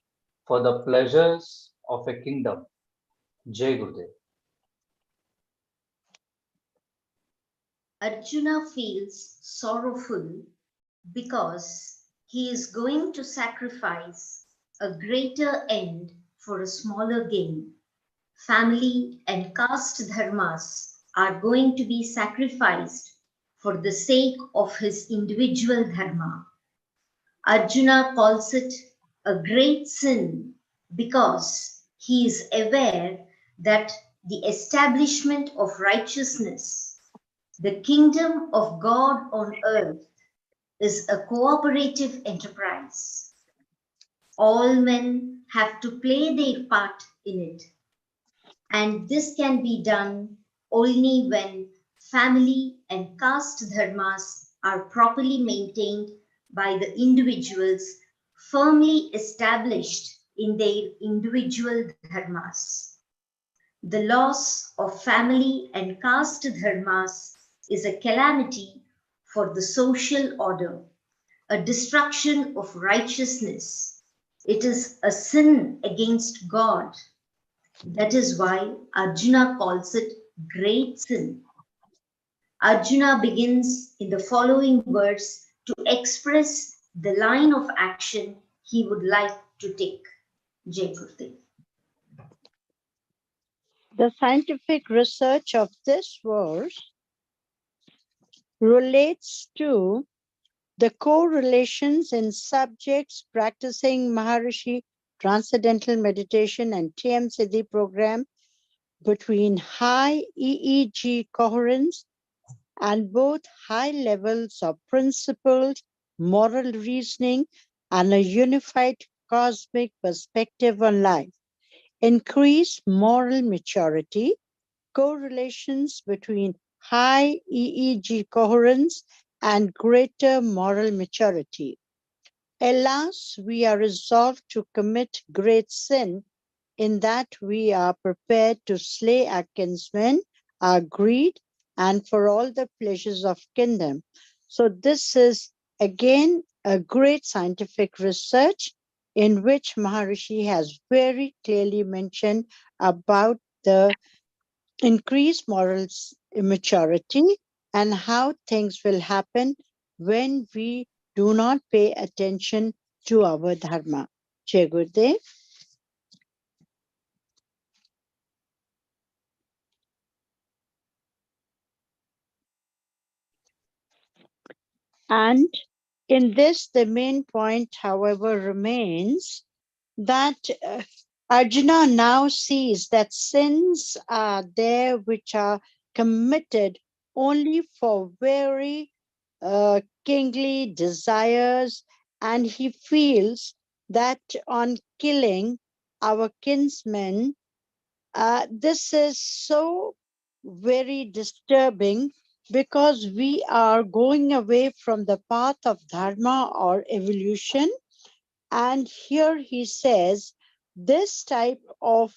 [SPEAKER 4] for the pleasures of a kingdom. Jai Gurudev.
[SPEAKER 3] Arjuna feels sorrowful because he is going to sacrifice a greater end for a smaller gain. Family and caste dharmas are going to be sacrificed for the sake of his individual dharma. Arjuna calls it a great sin because he is aware that the establishment of righteousness, the kingdom of God on earth, is a cooperative enterprise. All men have to play their part in it. And this can be done only when family and caste dharmas are properly maintained by the individuals firmly established in their individual dharmas. The loss of family and caste dharmas is a calamity for the social order, a destruction of righteousness. It is a sin against God. That is why Arjuna calls it great sin. Arjuna begins in the following verse to express the line of action he would like to take. Jai Gurudev.
[SPEAKER 5] The scientific research of this verse relates to the correlations in subjects practicing Maharishi Transcendental Meditation and TM Siddhi program between high EEG coherence and both high levels of principled moral reasoning and a unified cosmic perspective on life. Increased moral maturity, correlations between high EEG coherence and greater moral maturity. Alas, we are resolved to commit great sin in that we are prepared to slay our kinsmen, our greed, and for all the pleasures of kingdom. So this is again a great scientific research in which Maharishi has very clearly mentioned about the increased moral maturity and how things will happen when we do not pay attention to our dharma. Jai Gurudev. And in this, the main point, however, remains that Arjuna now sees that sins are there which are committed only for very kingly desires, and he feels that on killing our kinsmen, this is so very disturbing because we are going away from the path of dharma or evolution. And here he says this type of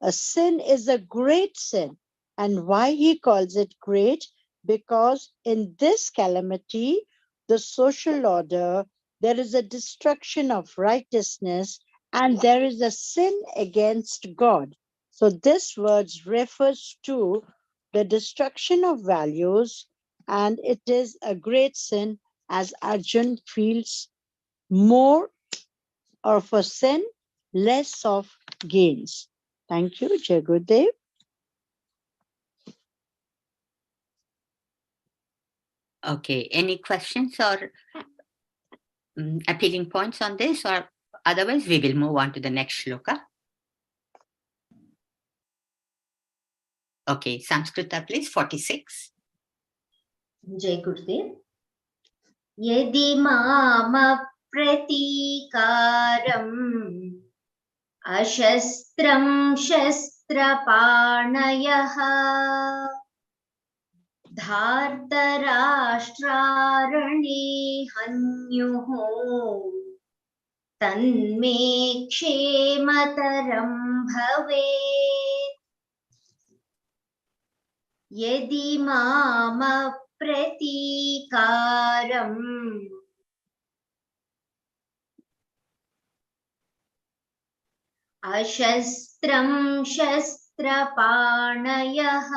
[SPEAKER 5] a sin is a great sin. And why he calls it great? Because in this calamity, the social order, there is a destruction of righteousness and there is a sin against God. So this word refers to the destruction of values, and it is a great sin as Arjun feels more of a sin, less of gains. Thank you, Jai Gurudev.
[SPEAKER 1] Okay, any questions or appealing points on this, or otherwise we will move on to the next shloka. Okay, Sanskrita, please, 46.
[SPEAKER 3] Jai Gurudev. Yadi mama pratikaram ashastram shastrapanayah धार्तराष्ट्रारणे हन्युः तन्मे क्षेमतरं भवेत् यदि मामप्रतीकारम् अशस्त्रं शस्त्रपाणयः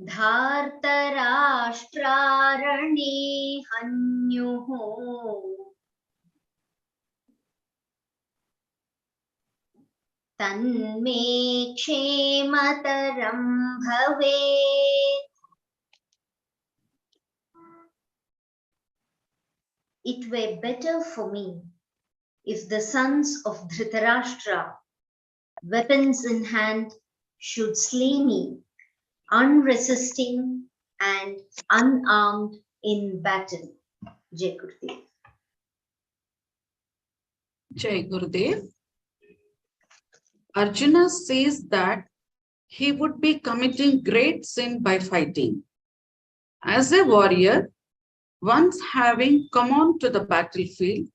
[SPEAKER 3] धार्तराष्ट्रारणे हन्युः तन्मे क्षेमतरं भवेत्. It were better for me if the sons of Dhritarashtra, weapons in hand, should slay me, unresisting and unarmed in battle. Jai Gurudev.
[SPEAKER 8] Jai Gurudev. Arjuna says that he would be committing great sin by fighting. As a warrior, once having come on to the battlefield,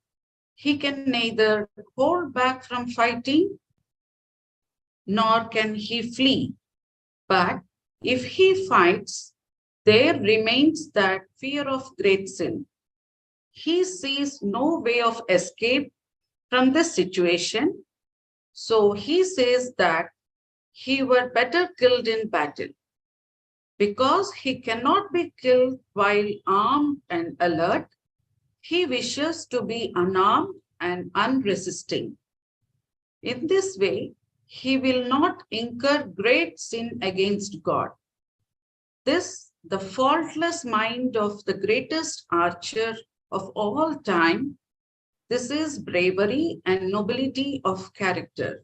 [SPEAKER 8] he can neither hold back from fighting nor can he flee. But if he fights, there remains that fear of great sin. He sees no way of escape from this situation, so he says that he were better killed in battle. Because he cannot be killed while armed and alert, he wishes to be unarmed and unresisting. In this way, he will not incur great sin against God. This, the faultless mind of the greatest archer of all time, this is bravery and nobility of character.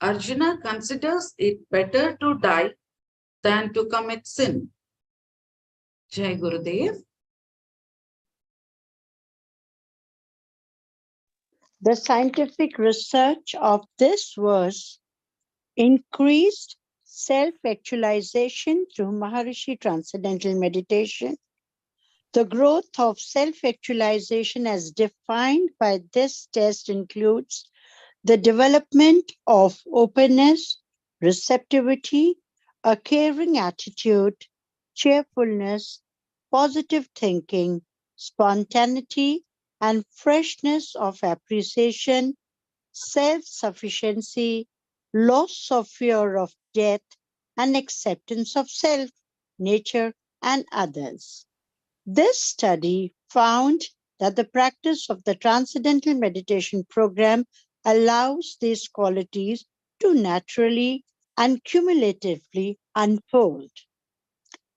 [SPEAKER 8] Arjuna considers it better to die than to commit sin. Jai Gurudev.
[SPEAKER 5] The scientific research of this verse increased self-actualization through Maharishi transcendental meditation. The growth of self-actualization as defined by this test includes the development of openness, receptivity, a caring attitude, cheerfulness, positive thinking, spontaneity, and freshness of appreciation, self-sufficiency, loss of fear of death, and acceptance of self, nature, and others. This study found that the practice of the Transcendental Meditation program allows these qualities to naturally and cumulatively unfold.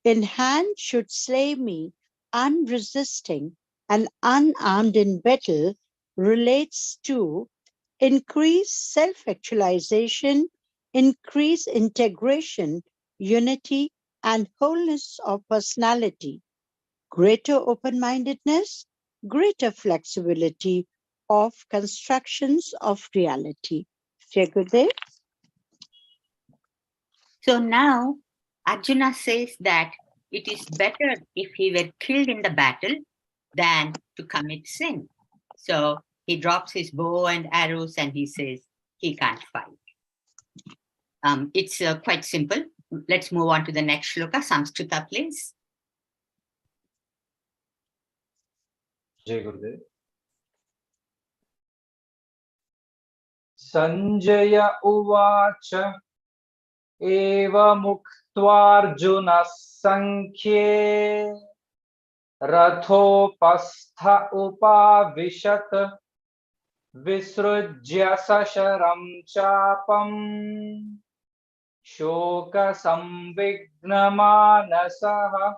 [SPEAKER 5] In hand should slay me, unresisting and unarmed in battle relates to increase self-actualization, increase integration, unity, and wholeness of personality, greater open-mindedness, greater flexibility of constructions of reality. Jai Gurudev.
[SPEAKER 1] So now Arjuna says that it is better if he were killed in the battle than to commit sin. So he drops his bow and arrows and he says he can't fight. It's quite simple. Let's move on to the next shloka. Samskrita, please.
[SPEAKER 4] Jai Gurudev. Sanjaya uvacha eva muktvarjuna sankhye rathopastha upavishat visrujya sasharam chapam shoka samvignamanasaha.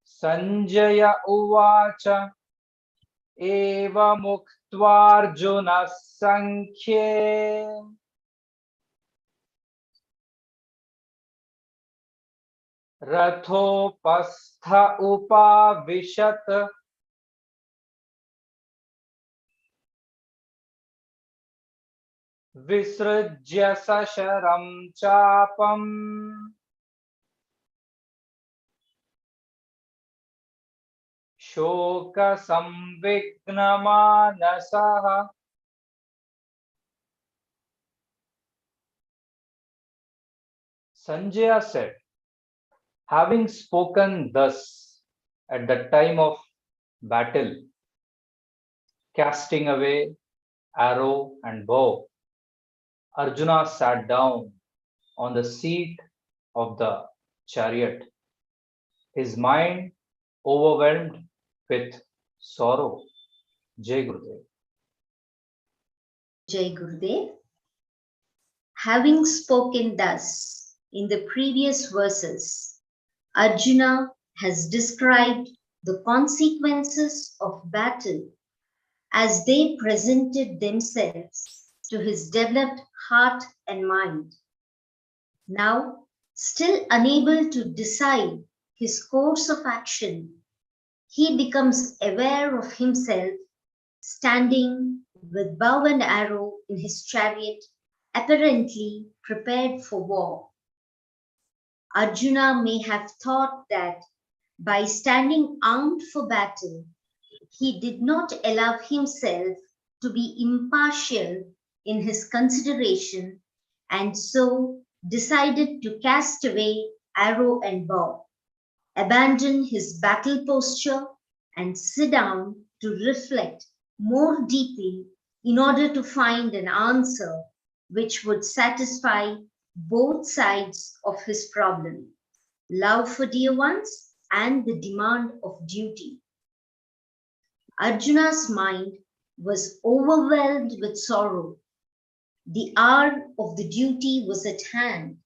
[SPEAKER 4] Sanjaya uvacha eva muktvarjuna sankhye rathopastha upavishat visrujya sasharam chapam shoka samvignamanasaha. Sanjaya said, having spoken thus at the time of battle, casting away arrow and bow, Arjuna sat down on the seat of the chariot, his mind overwhelmed with sorrow. Jai Gurudev.
[SPEAKER 3] Jai Gurudev. Having spoken thus in the previous verses, Arjuna has described the consequences of battle as they presented themselves to his developed heart and mind. Now, still unable to decide his course of action, he becomes aware of himself standing with bow and arrow in his chariot, apparently prepared for war. Arjuna may have thought that by standing armed for battle, he did not allow himself to be impartial in his consideration and so decided to cast away arrow and bow, abandon his battle posture, and sit down to reflect more deeply in order to find an answer which would satisfy both sides of his problem, love for dear ones and the demand of duty. Arjuna's mind was overwhelmed with sorrow. The hour of the duty was at hand,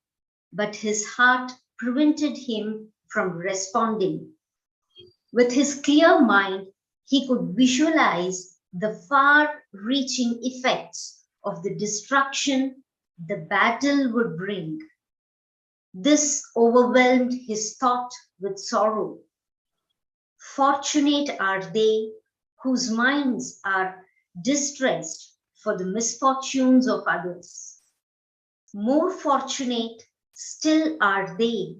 [SPEAKER 3] but his heart prevented him from responding. With his clear mind, he could visualize the far-reaching effects of the destruction the battle would bring. This overwhelmed his thought with sorrow. Fortunate are they whose minds are distressed for the misfortunes of others. More fortunate still are they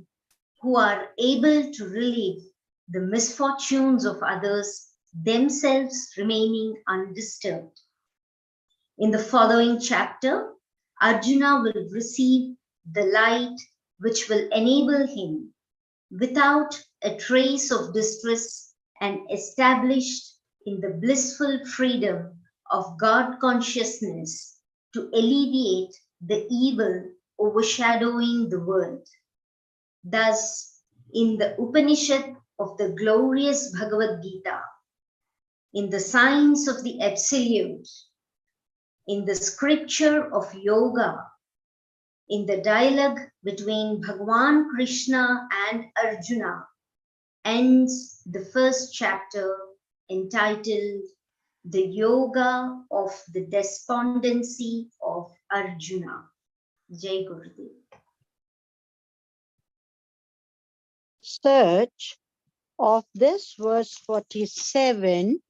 [SPEAKER 3] who are able to relieve the misfortunes of others, themselves remaining undisturbed. In the following chapter, Arjuna will receive the light which will enable him, without a trace of distress and established in the blissful freedom of God consciousness, to alleviate the evil overshadowing the world. Thus, in the Upanishad of the glorious Bhagavad Gita, in the science of the Absolute, in the scripture of Yoga, in the dialogue between Bhagwan Krishna and Arjuna, ends the first chapter entitled The Yoga of the Despondency of Arjuna. Jai Gurudev.
[SPEAKER 5] Search of this verse 47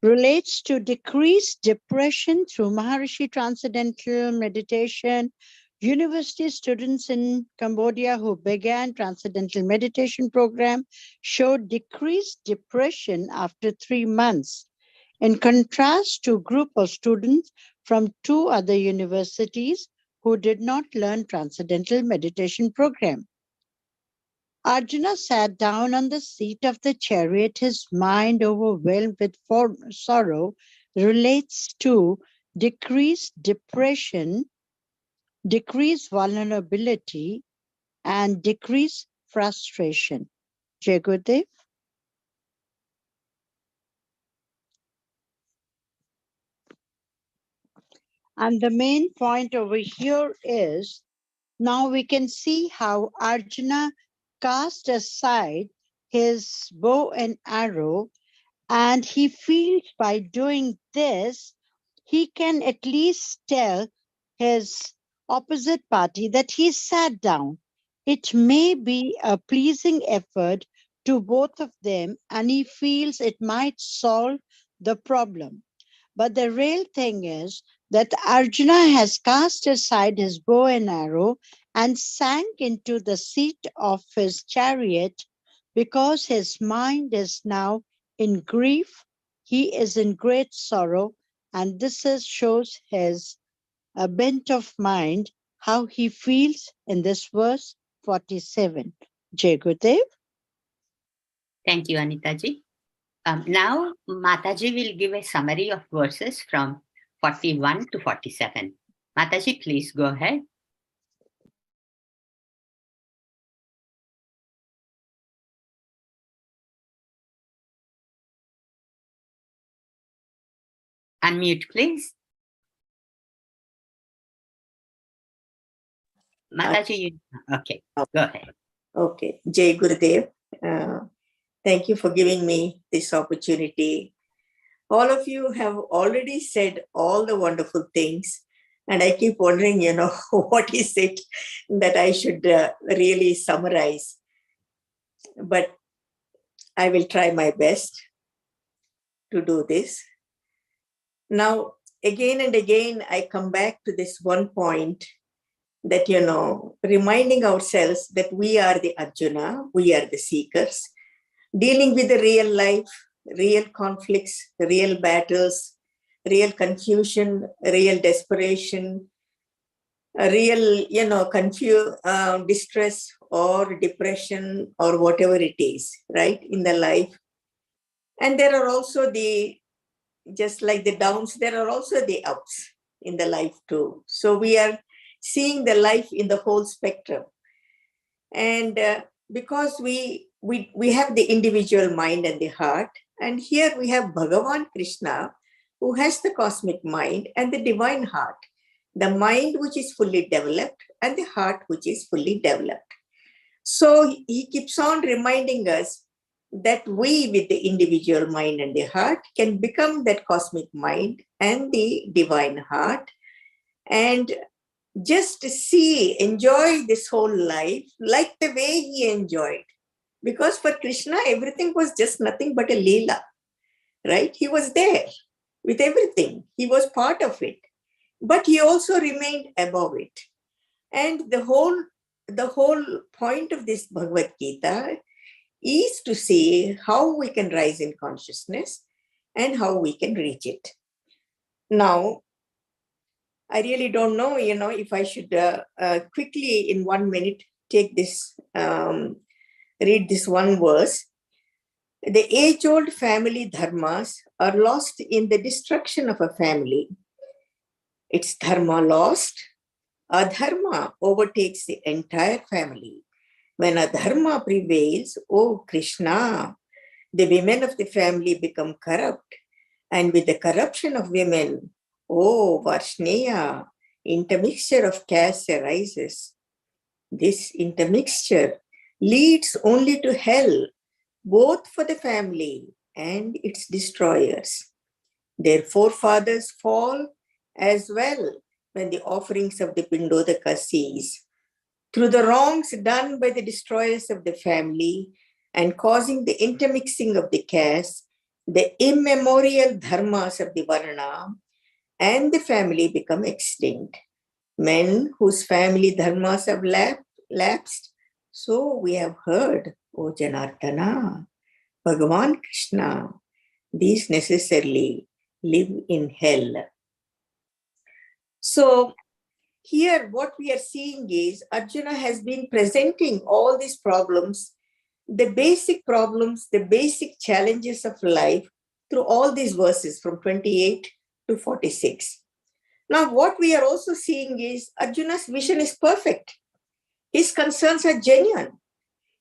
[SPEAKER 5] relates to decreased depression through Maharishi transcendental meditation. University students in Cambodia who began transcendental meditation program showed decreased depression after 3 months. In contrast to a group of students from 2 other universities who did not learn transcendental meditation program. Arjuna sat down on the seat of the chariot, his mind overwhelmed with sorrow, relates to decreased depression, decreased vulnerability, and decreased frustration. Jai Gurudev. And the main point over here is, now we can see how Arjuna cast aside his bow and arrow, and he feels by doing this, he can at least tell his opposite party that he sat down. It may be a pleasing effort to both of them, and he feels it might solve the problem. But the real thing is that Arjuna has cast aside his bow and arrow and sank into the seat of his chariot because his mind is now in grief. He is in great sorrow, and this shows his bent of mind, how he feels in this verse 47. Jai Gurudev.
[SPEAKER 1] Thank you, Anitaji. Now, Mataji will give a summary of verses from 41 to 47. Mataji, please go ahead. Unmute, please. Mataji, okay, go ahead.
[SPEAKER 9] Okay, Jai Gurudev. Thank you for giving me this opportunity. All of you have already said all the wonderful things, and I keep wondering, what is it that I should really summarize? But I will try my best to do this. Now, again and again, I come back to this one point that, reminding ourselves that we are the Arjuna, we are the seekers, dealing with the real life, real conflicts, real battles, real confusion, real desperation, real, distress or depression or whatever it is, right, in the life. And there are also just like the downs, there are also the ups in the life too. So we are seeing the life in the whole spectrum. And because we have the individual mind and the heart, and here we have Bhagavan Krishna, who has the cosmic mind and the divine heart, the mind which is fully developed and the heart which is fully developed. So he keeps on reminding us that we, with the individual mind and the heart, can become that cosmic mind and the divine heart, and just enjoy this whole life like the way he enjoyed. Because for Krishna, everything was just nothing but a Leela, right? He was there with everything. He was part of it, but he also remained above it. And the whole point of this Bhagavad Gita is to see how we can rise in consciousness and how we can reach it. Now, I really don't know, if I should quickly in 1 minute take this, read this one verse. The age-old family dharmas are lost in the destruction of a family. Its dharma lost, adharma overtakes the entire family. When adharma prevails, oh Krishna, the women of the family become corrupt. And with the corruption of women, oh Varshneya, intermixture of castes arises. This intermixture leads only to hell, both for the family and its destroyers. Their forefathers fall as well when the offerings of the Pindodaka cease. Through the wrongs done by the destroyers of the family and causing the intermixing of the castes, the immemorial dharmas of the Varna and the family become extinct. Men whose family dharmas have lapsed, so we have heard, O Janardana, Bhagavan Krishna, these necessarily live in hell. So here what we are seeing is Arjuna has been presenting all these problems, the basic challenges of life through all these verses from 28 to 46. Now, what we are also seeing is Arjuna's vision is perfect. His concerns are genuine.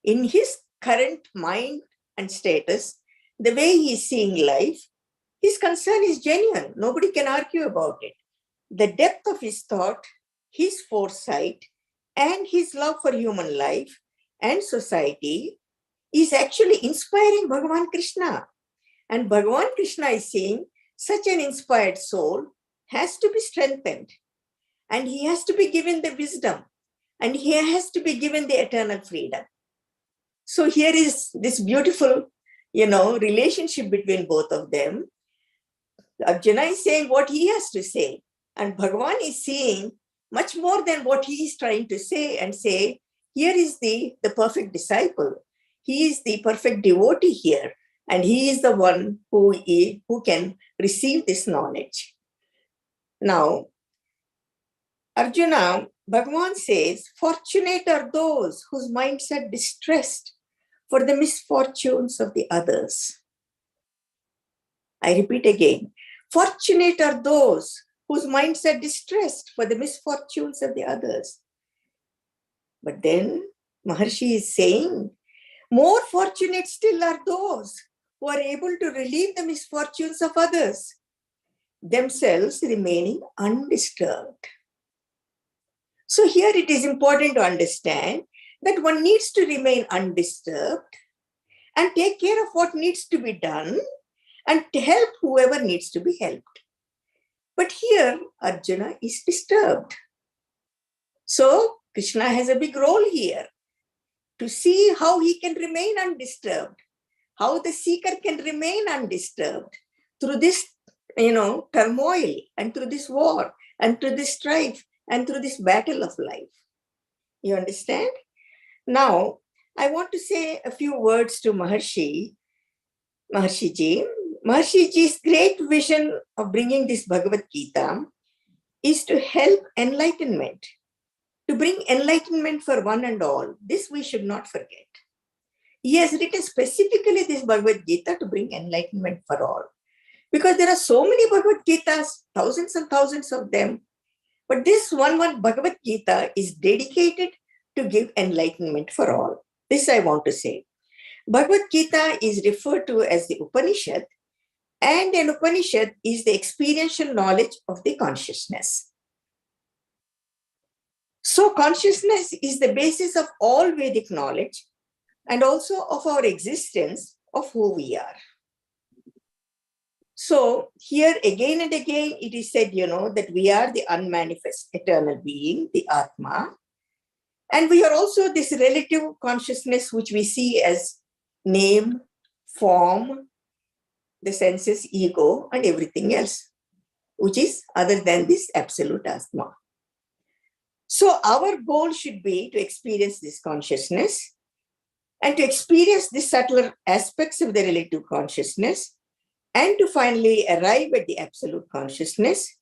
[SPEAKER 9] In his current mind and status, the way he is seeing life, his concern is genuine. Nobody can argue about it. The depth of his thought, his foresight, and his love for human life and society is actually inspiring Bhagavan Krishna. And Bhagavan Krishna is saying, such an inspired soul has to be strengthened, and he has to be given the wisdom, and he has to be given the eternal freedom. So here is this beautiful, relationship between both of them. Arjuna is saying what he has to say, and Bhagavan is saying much more than what he is trying to say, and say, here is the perfect disciple. He is the perfect devotee here, and he is the one who can receive this knowledge. Now, Arjuna, Bhagavan says, fortunate are those whose minds are distressed for the misfortunes of the others. I repeat again, fortunate are those whose minds are distressed for the misfortunes of the others. But then Maharishi is saying, more fortunate still are those who are able to relieve the misfortunes of others. themselves remaining undisturbed. So here it is important to understand that one needs to remain undisturbed and take care of what needs to be done and to help whoever needs to be helped. But here Arjuna is disturbed. So Krishna has a big role here to see how he can remain undisturbed, how the seeker can remain undisturbed through this, turmoil and through this war and through this strife and through this battle of life. You understand? Now, I want to say a few words to Maharishi Ji. Maharshi Ji's great vision of bringing this Bhagavad Gita is to help enlightenment, to bring enlightenment for one and all. This we should not forget. He has written specifically this Bhagavad Gita to bring enlightenment for all. Because there are so many Bhagavad Gitas, thousands and thousands of them. But this one Bhagavad Gita is dedicated to give enlightenment for all. This I want to say. Bhagavad Gita is referred to as the Upanishad, and an Upanishad is the experiential knowledge of the consciousness. So consciousness is the basis of all Vedic knowledge and also of our existence of who we are. So here again and again it is said, that we are the unmanifest eternal being, the Atma. And we are also this relative consciousness which we see as name, form, the senses, ego, and everything else, which is other than this absolute Atma. So our goal should be to experience this consciousness and to experience the subtler aspects of the relative consciousness and to finally arrive at the absolute consciousness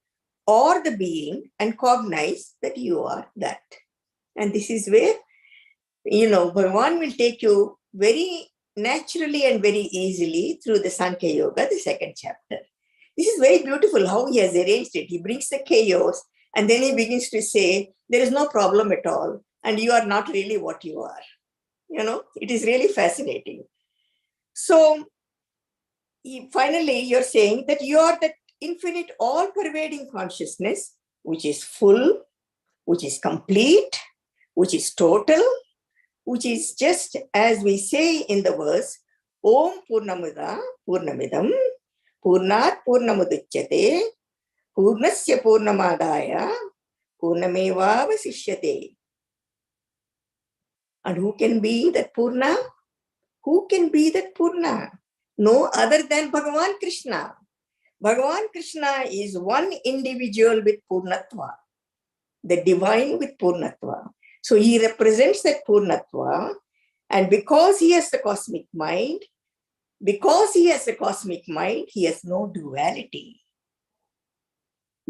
[SPEAKER 9] or the being and cognize that you are that. And this is where, Bhagavan will take you very naturally and very easily through the Sankhya Yoga, the second chapter. This is very beautiful how he has arranged it. He brings the chaos and then he begins to say, there is no problem at all and you are not really what you are. It is really fascinating. So finally, you're saying that you are that infinite, all-pervading consciousness, which is full, which is complete, which is total, which is just as we say in the verse, Om Purnamida Purnamidam Purnat Purnamuduchyate Purnasya Purnamadaya Purnameva Vasishyate. And who can be that Purna? Who can be that Purna? No other than Bhagavan Krishna. Bhagavan Krishna is one individual with Purnatva, the divine with Purnatva. So he represents that Purnatva, and because he has the cosmic mind, he has no duality.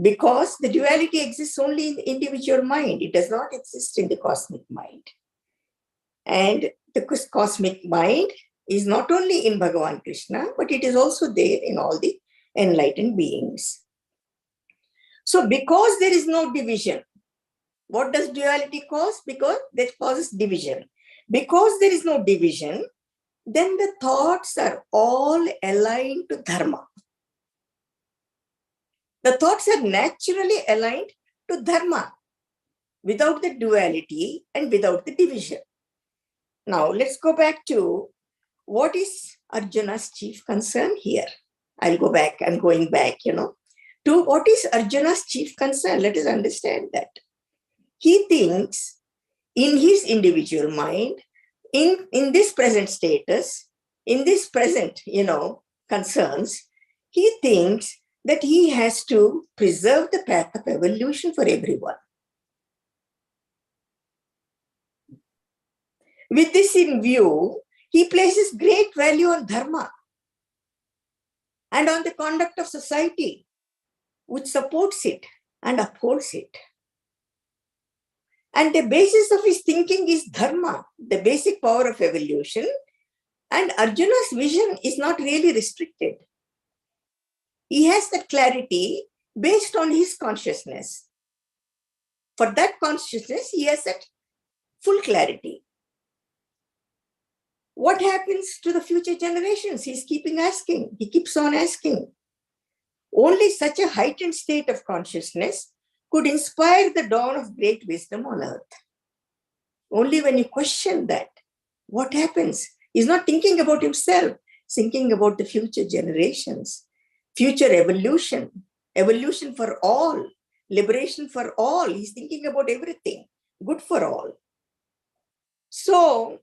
[SPEAKER 9] Because the duality exists only in the individual mind, it does not exist in the cosmic mind. And the cosmic mind is not only in Bhagavan Krishna, but it is also there in all the enlightened beings. So because there is no division, what does duality cause? Because that causes division. Because there is no division, then the thoughts are all aligned to dharma. The thoughts are naturally aligned to dharma without the duality and without the division. Now let's go back to what is Arjuna's chief concern here. I'm going back, to what is Arjuna's chief concern. Let us understand that. He thinks in his individual mind, in this present status, in this present, concerns, he thinks that he has to preserve the path of evolution for everyone. With this in view, he places great value on dharma and on the conduct of society, which supports it and upholds it. And the basis of his thinking is dharma, the basic power of evolution. And Arjuna's vision is not really restricted. He has that clarity based on his consciousness. For that consciousness, he has that full clarity. What happens to the future generations? He keeps on asking. Only such a heightened state of consciousness could inspire the dawn of great wisdom on earth. Only when you question that, what happens? He's not thinking about himself, he's thinking about the future generations, future evolution, evolution for all, liberation for all. He's thinking about everything, good for all. So,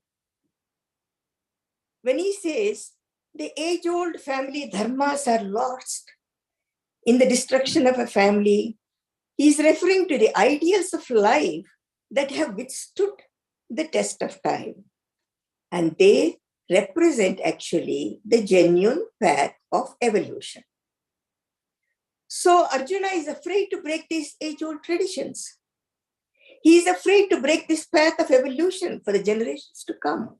[SPEAKER 9] when he says the age-old family dharmas are lost in the destruction of a family, he is referring to the ideals of life that have withstood the test of time. And they represent actually the genuine path of evolution. So Arjuna is afraid to break these age-old traditions. He is afraid to break this path of evolution for the generations to come.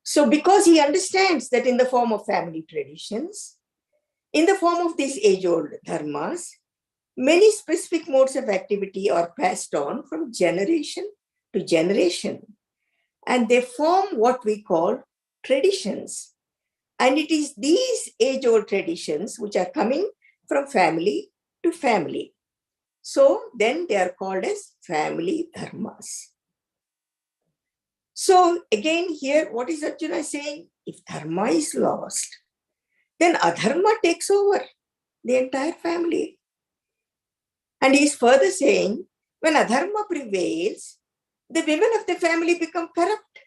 [SPEAKER 9] So because he understands that in the form of family traditions, in the form of these age-old dharmas, many specific modes of activity are passed on from generation to generation, and they form what we call traditions. And it is these age-old traditions which are coming from family to family. So then they are called as family dharmas. So again here, what is Arjuna saying? If dharma is lost, then adharma takes over the entire family. And he is further saying, when adharma prevails, the women of the family become corrupt.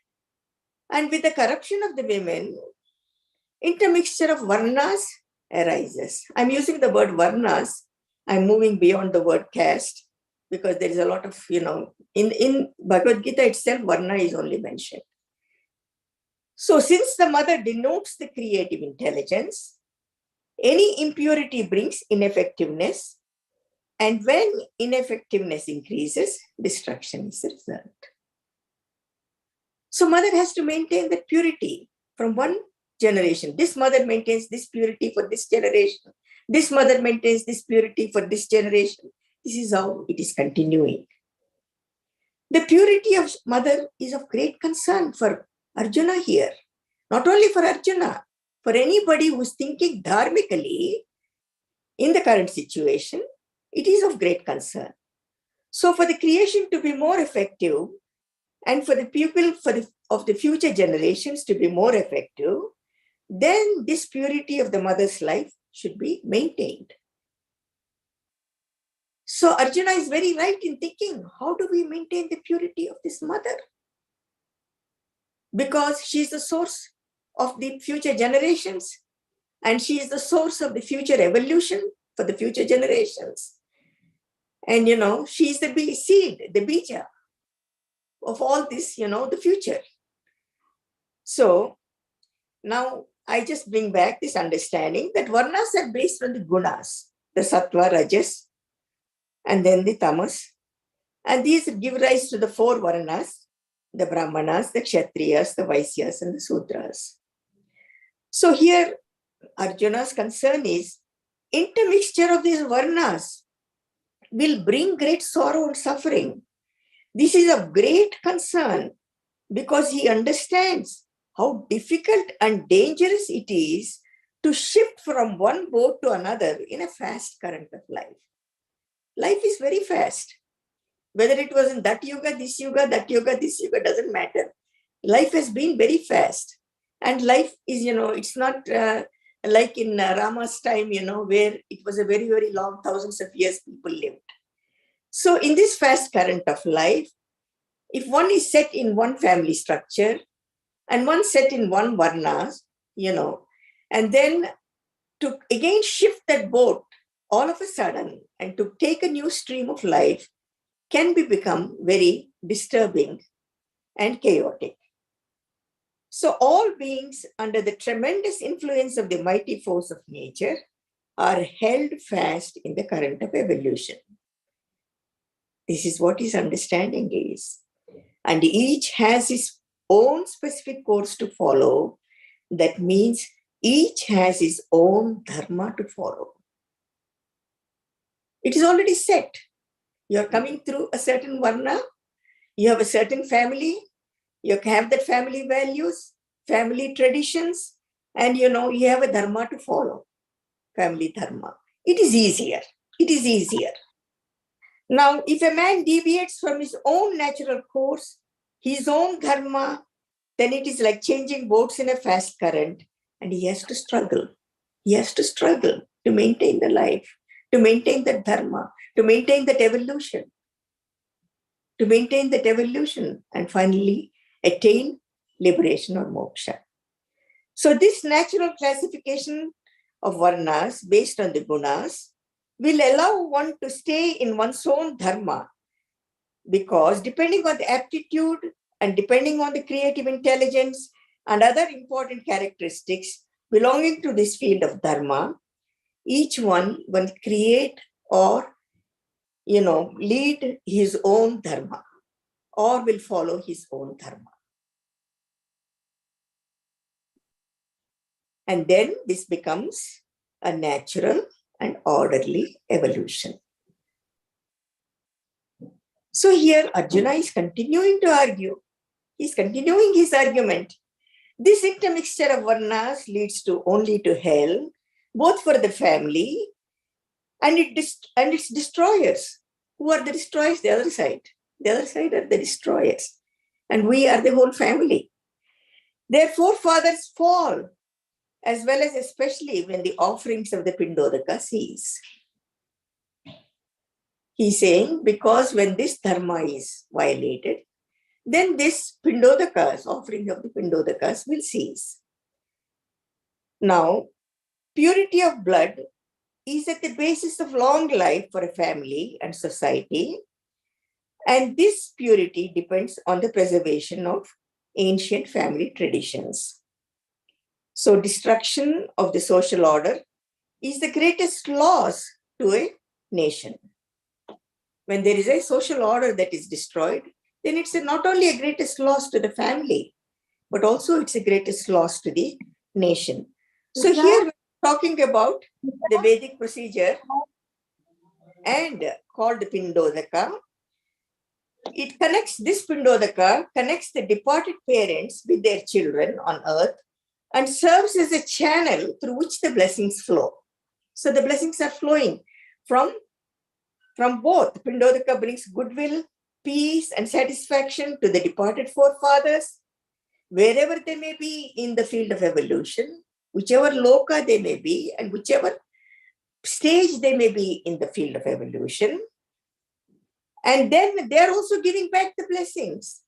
[SPEAKER 9] And with the corruption of the women, intermixture of varnas arises. I'm using the word varnas. I'm moving beyond the word caste because there is a lot of, in Bhagavad Gita itself, varna is only mentioned. So since the mother denotes the creative intelligence, any impurity brings ineffectiveness. And when ineffectiveness increases, destruction is the result. So mother has to maintain that purity from one generation. This mother maintains this purity for this generation. This mother maintains this purity for this generation. This is how it is continuing. The purity of mother is of great concern for Arjuna here. Not only for Arjuna, for anybody who is thinking dharmically in the current situation, it is of great concern. So for the creation to be more effective and for the people of the future generations to be more effective, then this purity of the mother's life should be maintained. So Arjuna is very right in thinking, how do we maintain the purity of this mother? Because she is the source of the future generations and she is the source of the future evolution for the future generations. And, she is the seed, the bija of all this, the future. So now I just bring back this understanding that varnas are based on the gunas, the sattva, rajas, and then the tamas. And these give rise to the four varnas, the brahmanas, the kshatriyas, the vaisyas, and the sudras. So here Arjuna's concern is intermixture of these varnas will bring great sorrow and suffering. This is of great concern because he understands how difficult and dangerous it is to shift from one boat to another in a fast current of life. Life is very fast. Whether it was in that yuga, this yuga, that yuga, this yuga, doesn't matter. Life has been very fast. And life is, it's not like in Rama's time, where it was a very, very long, thousands of years people lived. So in this fast current of life, if one is set in one family structure and one set in one varna, and then to again shift that boat all of a sudden and to take a new stream of life can become very disturbing and chaotic. So all beings under the tremendous influence of the mighty force of nature are held fast in the current of evolution. This is what his understanding is. And each has his own specific course to follow. That means each has his own dharma to follow. It is already set. You are coming through a certain varna, you have a certain family, you have that family values, family traditions, and you have a dharma to follow, family dharma. It is easier. It is easier. Now, if a man deviates from his own natural course, his own dharma, then it is like changing boats in a fast current, and he has to struggle. He has to struggle to maintain the life, to maintain that dharma, to maintain that evolution, and finally attain liberation or moksha. So this natural classification of varnas based on the gunas will allow one to stay in one's own dharma, because depending on the aptitude and depending on the creative intelligence and other important characteristics belonging to this field of dharma, each one will create or lead his own dharma or will follow his own dharma. And then this becomes a natural and orderly evolution. So here Arjuna is continuing to argue. He's continuing his argument. This intermixture of varnas leads only to hell, both for the family and its destroyers. Who are the destroyers? The other side. The other side are the destroyers. And we are the whole family. Their forefathers fall, as well as especially when the offerings of the Pindodaka cease. He's saying, because when this dharma is violated, then this Pindodakas, offering of the Pindodakas, will cease. Now, purity of blood is at the basis of long life for a family and society. And this purity depends on the preservation of ancient family traditions. So destruction of the social order is the greatest loss to a nation. When there is a social order that is destroyed, then it's not only a greatest loss to the family, but also it's a greatest loss to the nation. So here we're talking about the Vedic procedure and called Pindodaka. It connects, this Pindodaka connects the departed parents with their children on earth and serves as a channel through which the blessings flow. So the blessings are flowing from both. Pindodaka brings goodwill, peace, and satisfaction to the departed forefathers, wherever they may be in the field of evolution, whichever loka they may be, and whichever stage they may be in the field of evolution. And then they're also giving back the blessings.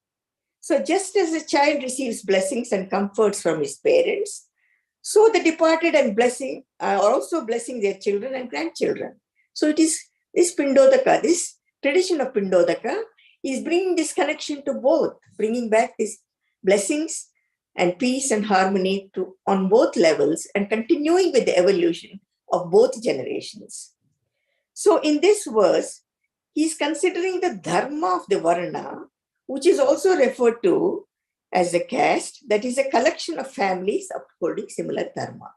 [SPEAKER 9] So just as a child receives blessings and comforts from his parents, so the departed are also blessing their children and grandchildren. So it is this Pindodaka, this tradition of Pindodaka is bringing this connection to both, bringing back these blessings and peace and harmony on both levels and continuing with the evolution of both generations. So in this verse, he's considering the dharma of the varna, which is also referred to as the caste, that is a collection of families upholding similar dharma.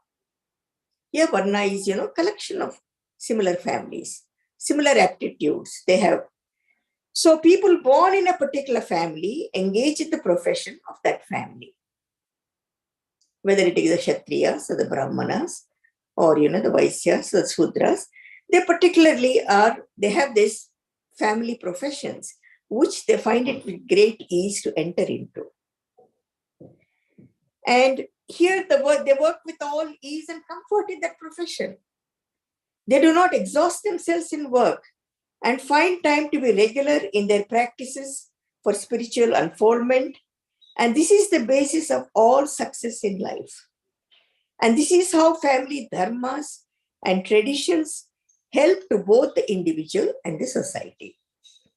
[SPEAKER 9] Here varna is, collection of similar families, similar aptitudes they have. So people born in a particular family engage in the profession of that family. Whether it is the Kshatriyas or the Brahmanas or, the Vaisyas or the Sudras, they have this family professions, which they find it with great ease to enter into. And here they work with all ease and comfort in that profession. They do not exhaust themselves in work and find time to be regular in their practices for spiritual unfoldment. And this is the basis of all success in life. And this is how family dharmas and traditions help to both the individual and the society.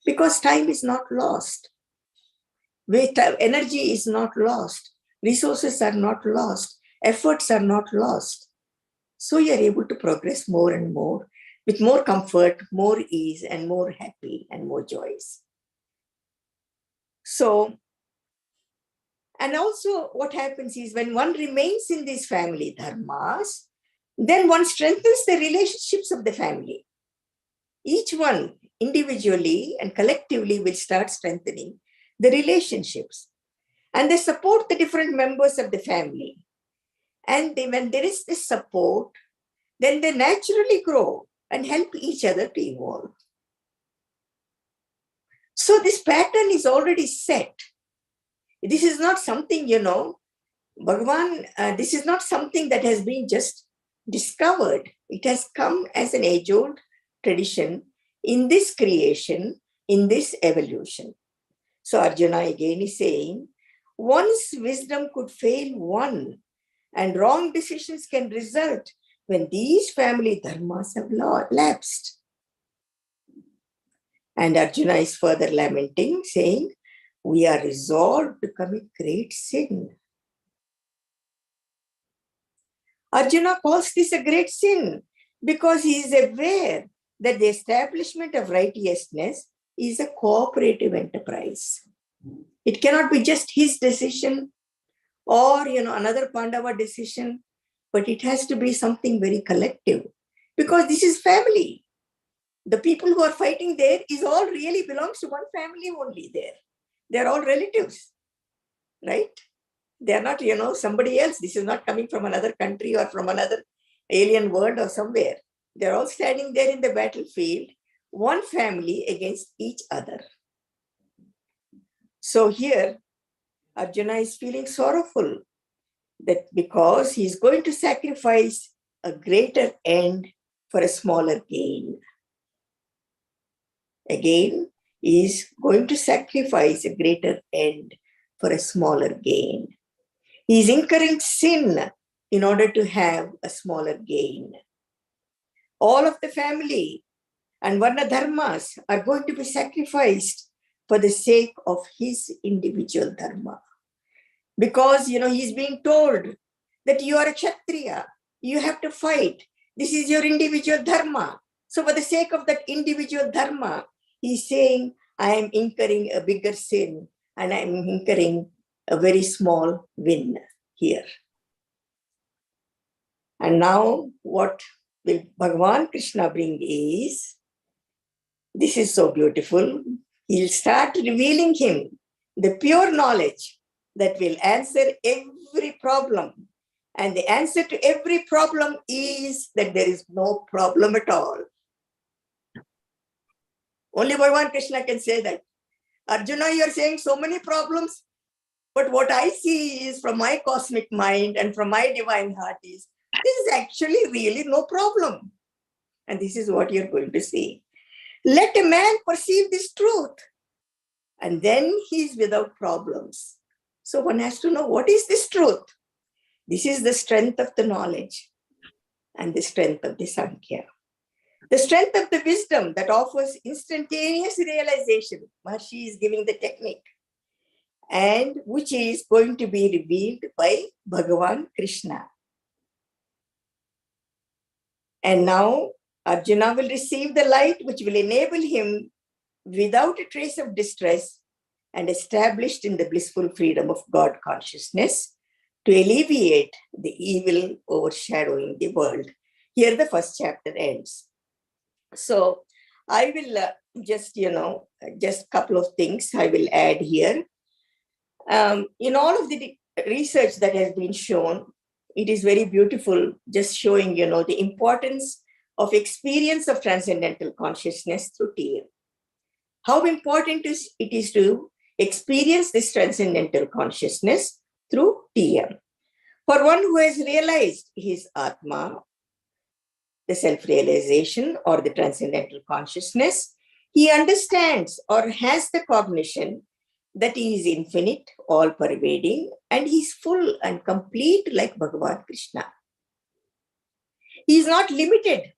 [SPEAKER 9] Because time is not lost. Energy is not lost. Resources are not lost. Efforts are not lost. So you are able to progress more and more with more comfort, more ease, and more happy and more joys. So, and also what happens is when one remains in these family dharmas, then one strengthens the relationships of the family. Each one individually and collectively will start strengthening the relationships. And they support the different members of the family. And when there is this support, then they naturally grow and help each other to evolve. So this pattern is already set. This is not something, Bhagavan, this is not something that has been just discovered. It has come as an age-old tradition in this creation, in this evolution. So Arjuna again is saying, once wisdom could fail one, and wrong decisions can result when these family dharmas have lapsed. And Arjuna is further lamenting, saying, we are resolved to commit great sin. Arjuna calls this a great sin because he is aware that the establishment of righteousness is a cooperative enterprise. It cannot be just his decision or another Pandava decision, but it has to be something very collective because this is family. The people who are fighting there is all really belongs to one family only there. They're all relatives, right? They're not, somebody else. This is not coming from another country or from another alien world or somewhere. They're all standing there in the battlefield, one family against each other. So here, Arjuna is feeling sorrowful that because he's going to sacrifice a greater end for a smaller gain. Again, he is going to sacrifice a greater end for a smaller gain. He is incurring sin in order to have a smaller gain. All of the family and Varna dharmas are going to be sacrificed for the sake of his individual dharma. Because, he's being told that you are a Kshatriya, you have to fight. This is your individual dharma. So for the sake of that individual dharma, he's saying, I am incurring a bigger sin and I am incurring a very small win here. And now what will Bhagavan Krishna bring is, this is so beautiful. He'll start revealing him the pure knowledge that will answer every problem. And the answer to every problem is that there is no problem at all. Only Bhagavan Krishna can say that. Arjuna, you are saying so many problems, but what I see is from my cosmic mind and from my divine heart is, this is actually really no problem. And this is what you're going to see. Let a man perceive this truth, and then he's without problems. So one has to know, what is this truth? This is the strength of the knowledge and the strength of the Sankhya. The strength of the wisdom that offers instantaneous realization. Maharishi is giving the technique, and which is going to be revealed by Bhagavan Krishna. And now Arjuna will receive the light which will enable him without a trace of distress and established in the blissful freedom of God consciousness to alleviate the evil overshadowing the world. Here the first chapter ends. So I will just a couple of things I will add here. In all of the research that has been shown, it is very beautiful, just showing, the importance of experience of transcendental consciousness through TM. How important it is to experience this transcendental consciousness through TM. For one who has realized his Atma, the self-realization or the transcendental consciousness, he understands or has the cognition that he is infinite, all-pervading, and he is full and complete like Bhagavan Krishna. He is not limited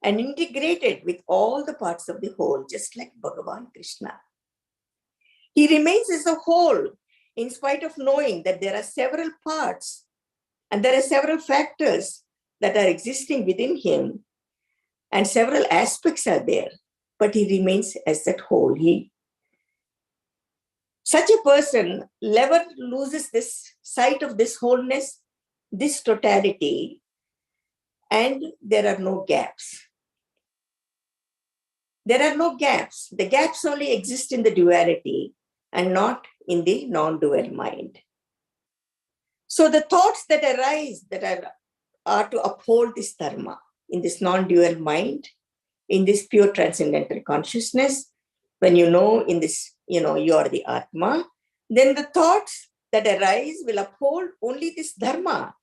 [SPEAKER 9] and integrated with all the parts of the whole, just like Bhagavan Krishna. He remains as a whole, in spite of knowing that there are several parts and there are several factors that are existing within him, and several aspects are there, but he remains as that whole. Such a person never loses this sight of this wholeness, this totality, and there are no gaps. There are no gaps. The gaps only exist in the duality and not in the non-dual mind. So the thoughts that arise that are to uphold this dharma in this non-dual mind, in this pure transcendental consciousness. When you know in this, you are the Atma, then the thoughts that arise will uphold only this dharma,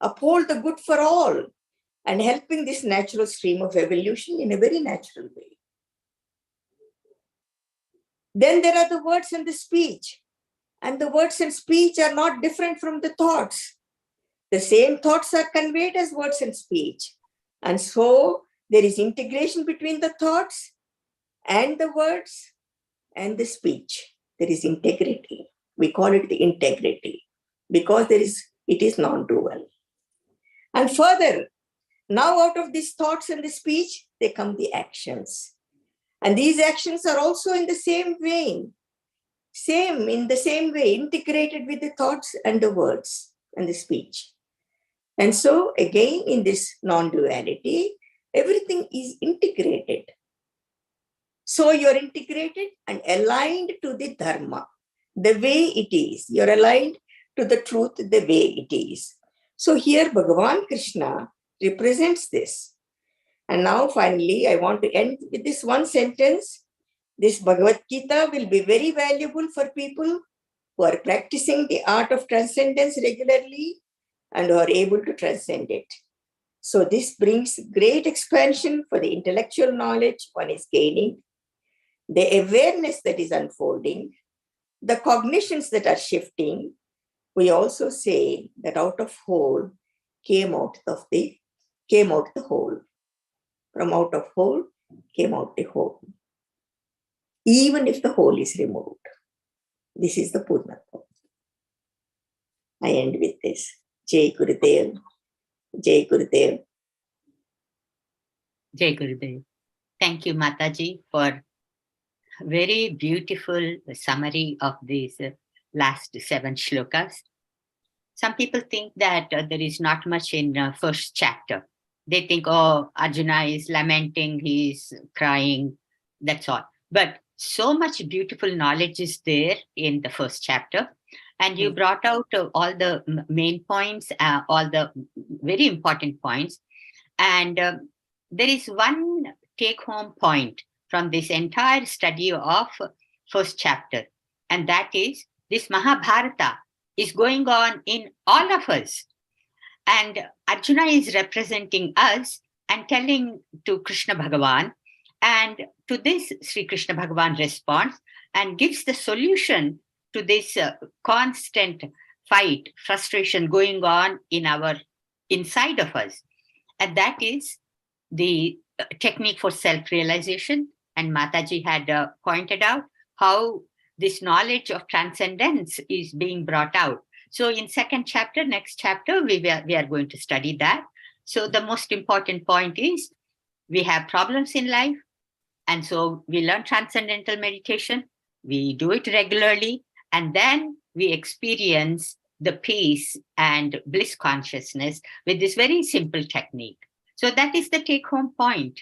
[SPEAKER 9] uphold the good for all, and helping this natural stream of evolution in a very natural way. Then there are the words and the speech. And the words and speech are not different from the thoughts. The same thoughts are conveyed as words and speech. And so there is integration between the thoughts and the words and the speech. There is integrity. We call it the integrity because it is non-dual. And further, now out of these thoughts and the speech, they come the actions. And these actions are also in the same vein, in the same way, integrated with the thoughts and the words and the speech. And so again, in this non-duality, everything is integrated. So you're integrated and aligned to the dharma, the way it is. You're aligned to the truth, the way it is. So here Bhagavan Krishna represents this. And now finally, I want to end with this one sentence. This Bhagavad Gita will be very valuable for people who are practicing the art of transcendence regularly and who are able to transcend it. So this brings great expansion for the intellectual knowledge one is gaining, the awareness that is unfolding, the cognitions that are shifting. We also say that out of whole came out the whole. From out of whole came out the whole. Even if the whole is removed. This is the Purnatma. I end with this. Jai Gurudev. Jai Gurudev.
[SPEAKER 1] Jai Gurudev. Thank you, Mataji, for very beautiful summary of these last 7 shlokas. Some people think that there is not much in first chapter. They think, oh, Arjuna is lamenting, he's crying, that's all. But so much beautiful knowledge is there in the first chapter. And you brought out all the main points, all the very important points. And there is one take-home point from this entire study of first chapter. And that is, this Mahabharata is going on in all of us. And Arjuna is representing us and telling to Krishna Bhagavan. And to this, Sri Krishna Bhagavan responds and gives the solution to this constant fight, frustration going on in inside of us. And that is the technique for self-realization. And Mataji had pointed out how this knowledge of transcendence is being brought out. So in second chapter, next chapter, we are going to study that. So the most important point is we have problems in life. And so we learn transcendental meditation. We do it regularly. And then we experience the peace and bliss consciousness with this very simple technique. So that is the take-home point.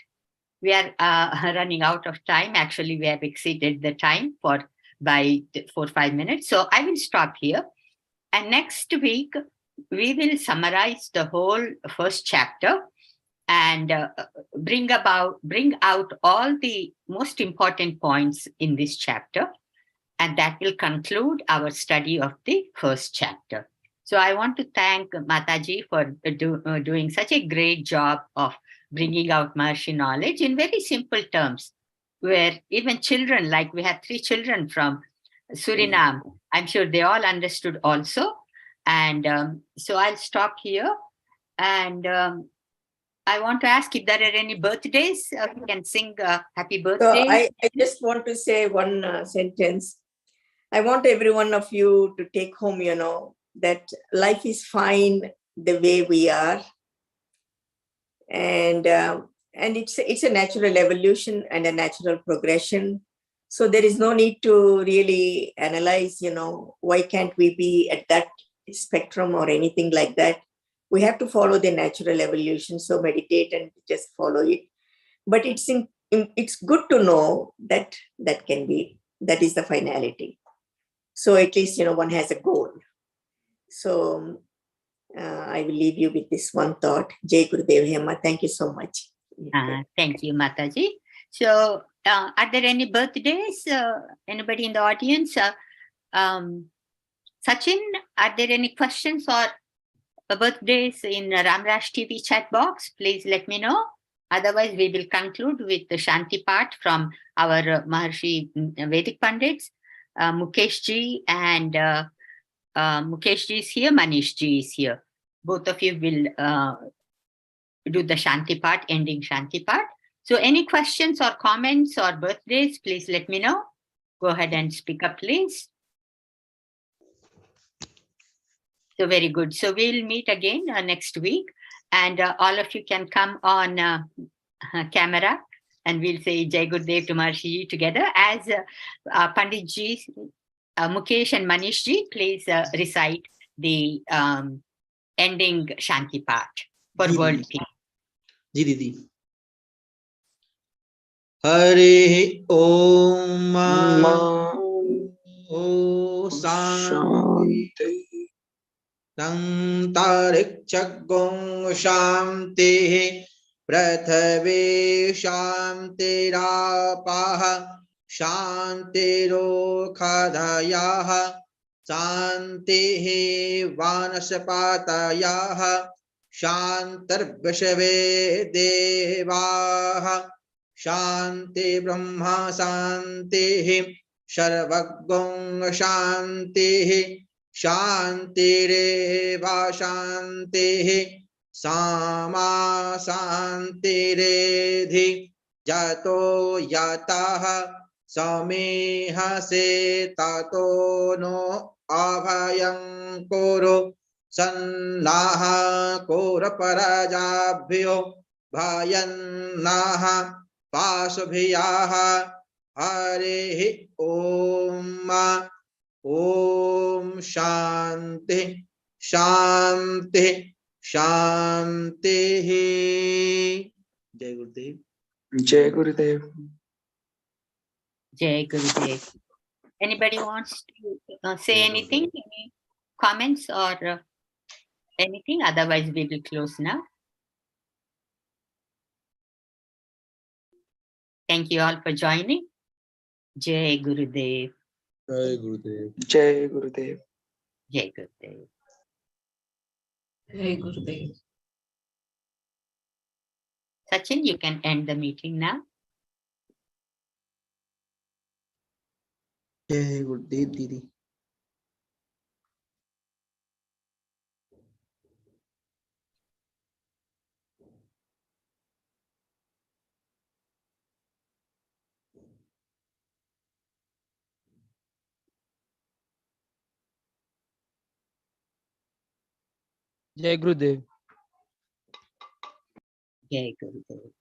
[SPEAKER 1] We are running out of time. Actually, we have exceeded the time by 4 or 5 minutes. So I will stop here. And next week, we will summarize the whole first chapter and bring out all the most important points in this chapter. And that will conclude our study of the first chapter. So I want to thank Mataji for doing such a great job of bringing out Maharishi knowledge in very simple terms, where even children, like we have 3 children from Suriname, I'm sure they all understood also. And so I'll stop here. And I want to ask if there are any birthdays. We can sing happy birthday.
[SPEAKER 9] So I just want to say one sentence. I want every one of you to take home, that life is fine the way we are. And it's a natural evolution and a natural progression. So there is no need to really analyze, why can't we be at that spectrum or anything like that. We have to follow the natural evolution. So meditate and just follow it. But it's good to know that is the finality. So at least, one has a goal. So I will leave you with this one thought. Jai Gurudev Hema. Thank you so much.
[SPEAKER 1] Thank you, Mataji. So, are there any birthdays? Anybody in the audience? Sachin, are there any questions or birthdays in Ramraj TV chat box? Please let me know. Otherwise, we will conclude with the Shanti part from our Maharishi Vedic Pandits. Mukesh ji and Mukesh ji is here, Manish ji is here. Both of you will do the Shanti part, ending Shanti part. So any questions or comments or birthdays, please let me know. Go ahead and speak up, please. So very good. So we'll meet again next week, and all of you can come on camera, and we'll say Jai Gurudev to Maharishi together as Pandit ji, Mukesh and Manish ji, please recite the ending Shanti part for world peace.
[SPEAKER 10] जी दीदी हरि ओम ओ शांति तंतारिक्षगुं शांति पृथ्वी शांतिरापः शांतिरोषधयः शान्तिः वनस्पतयः शान्तिर्विश्वे देवाः शान्ति ब्रह्म शान्तिः सर्वगुं शान्तिः शान्तिरेव शान्तिः सामा शान्तिरेधि यतो यतः समीहसे ततो नो अभयं कुरु सन्नाः कुरु परजाभ्यो भयन्नाः पाशुभियाः हरिः ओम ओम शांति शांति शांति। जय गुरुदेव।
[SPEAKER 7] जय गुरुदेव।
[SPEAKER 1] Jai Gurudev. Anybody wants to say anything? Any comments or anything? Otherwise, we will close now. Thank you all for joining. Jai Gurudev.
[SPEAKER 10] जय गुरुदेव।
[SPEAKER 7] जय गुरुदेव।
[SPEAKER 1] Jai Gurudev.
[SPEAKER 8] Hey, Gurudev.
[SPEAKER 1] Sachin, you can end the meeting now.
[SPEAKER 10] जय गुरुदेव दीदी।
[SPEAKER 7] जय गुरुदेव।
[SPEAKER 1] Jai Gurudev.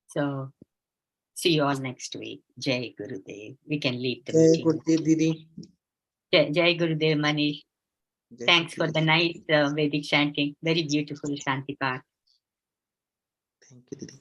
[SPEAKER 1] So see you all next week. Jai Gurudev. We can leave the
[SPEAKER 10] जय
[SPEAKER 1] meeting.
[SPEAKER 10] गुरुदेव दीदी।
[SPEAKER 1] Jai Gurudev, Manish.
[SPEAKER 10] जय
[SPEAKER 1] Thanks for the
[SPEAKER 10] Gurudev.
[SPEAKER 1] nice Vedic chanting. Very beautiful Shanti part.
[SPEAKER 10] Thank you दीदी।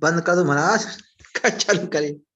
[SPEAKER 10] बंद कर दो महाराज। चालू करें।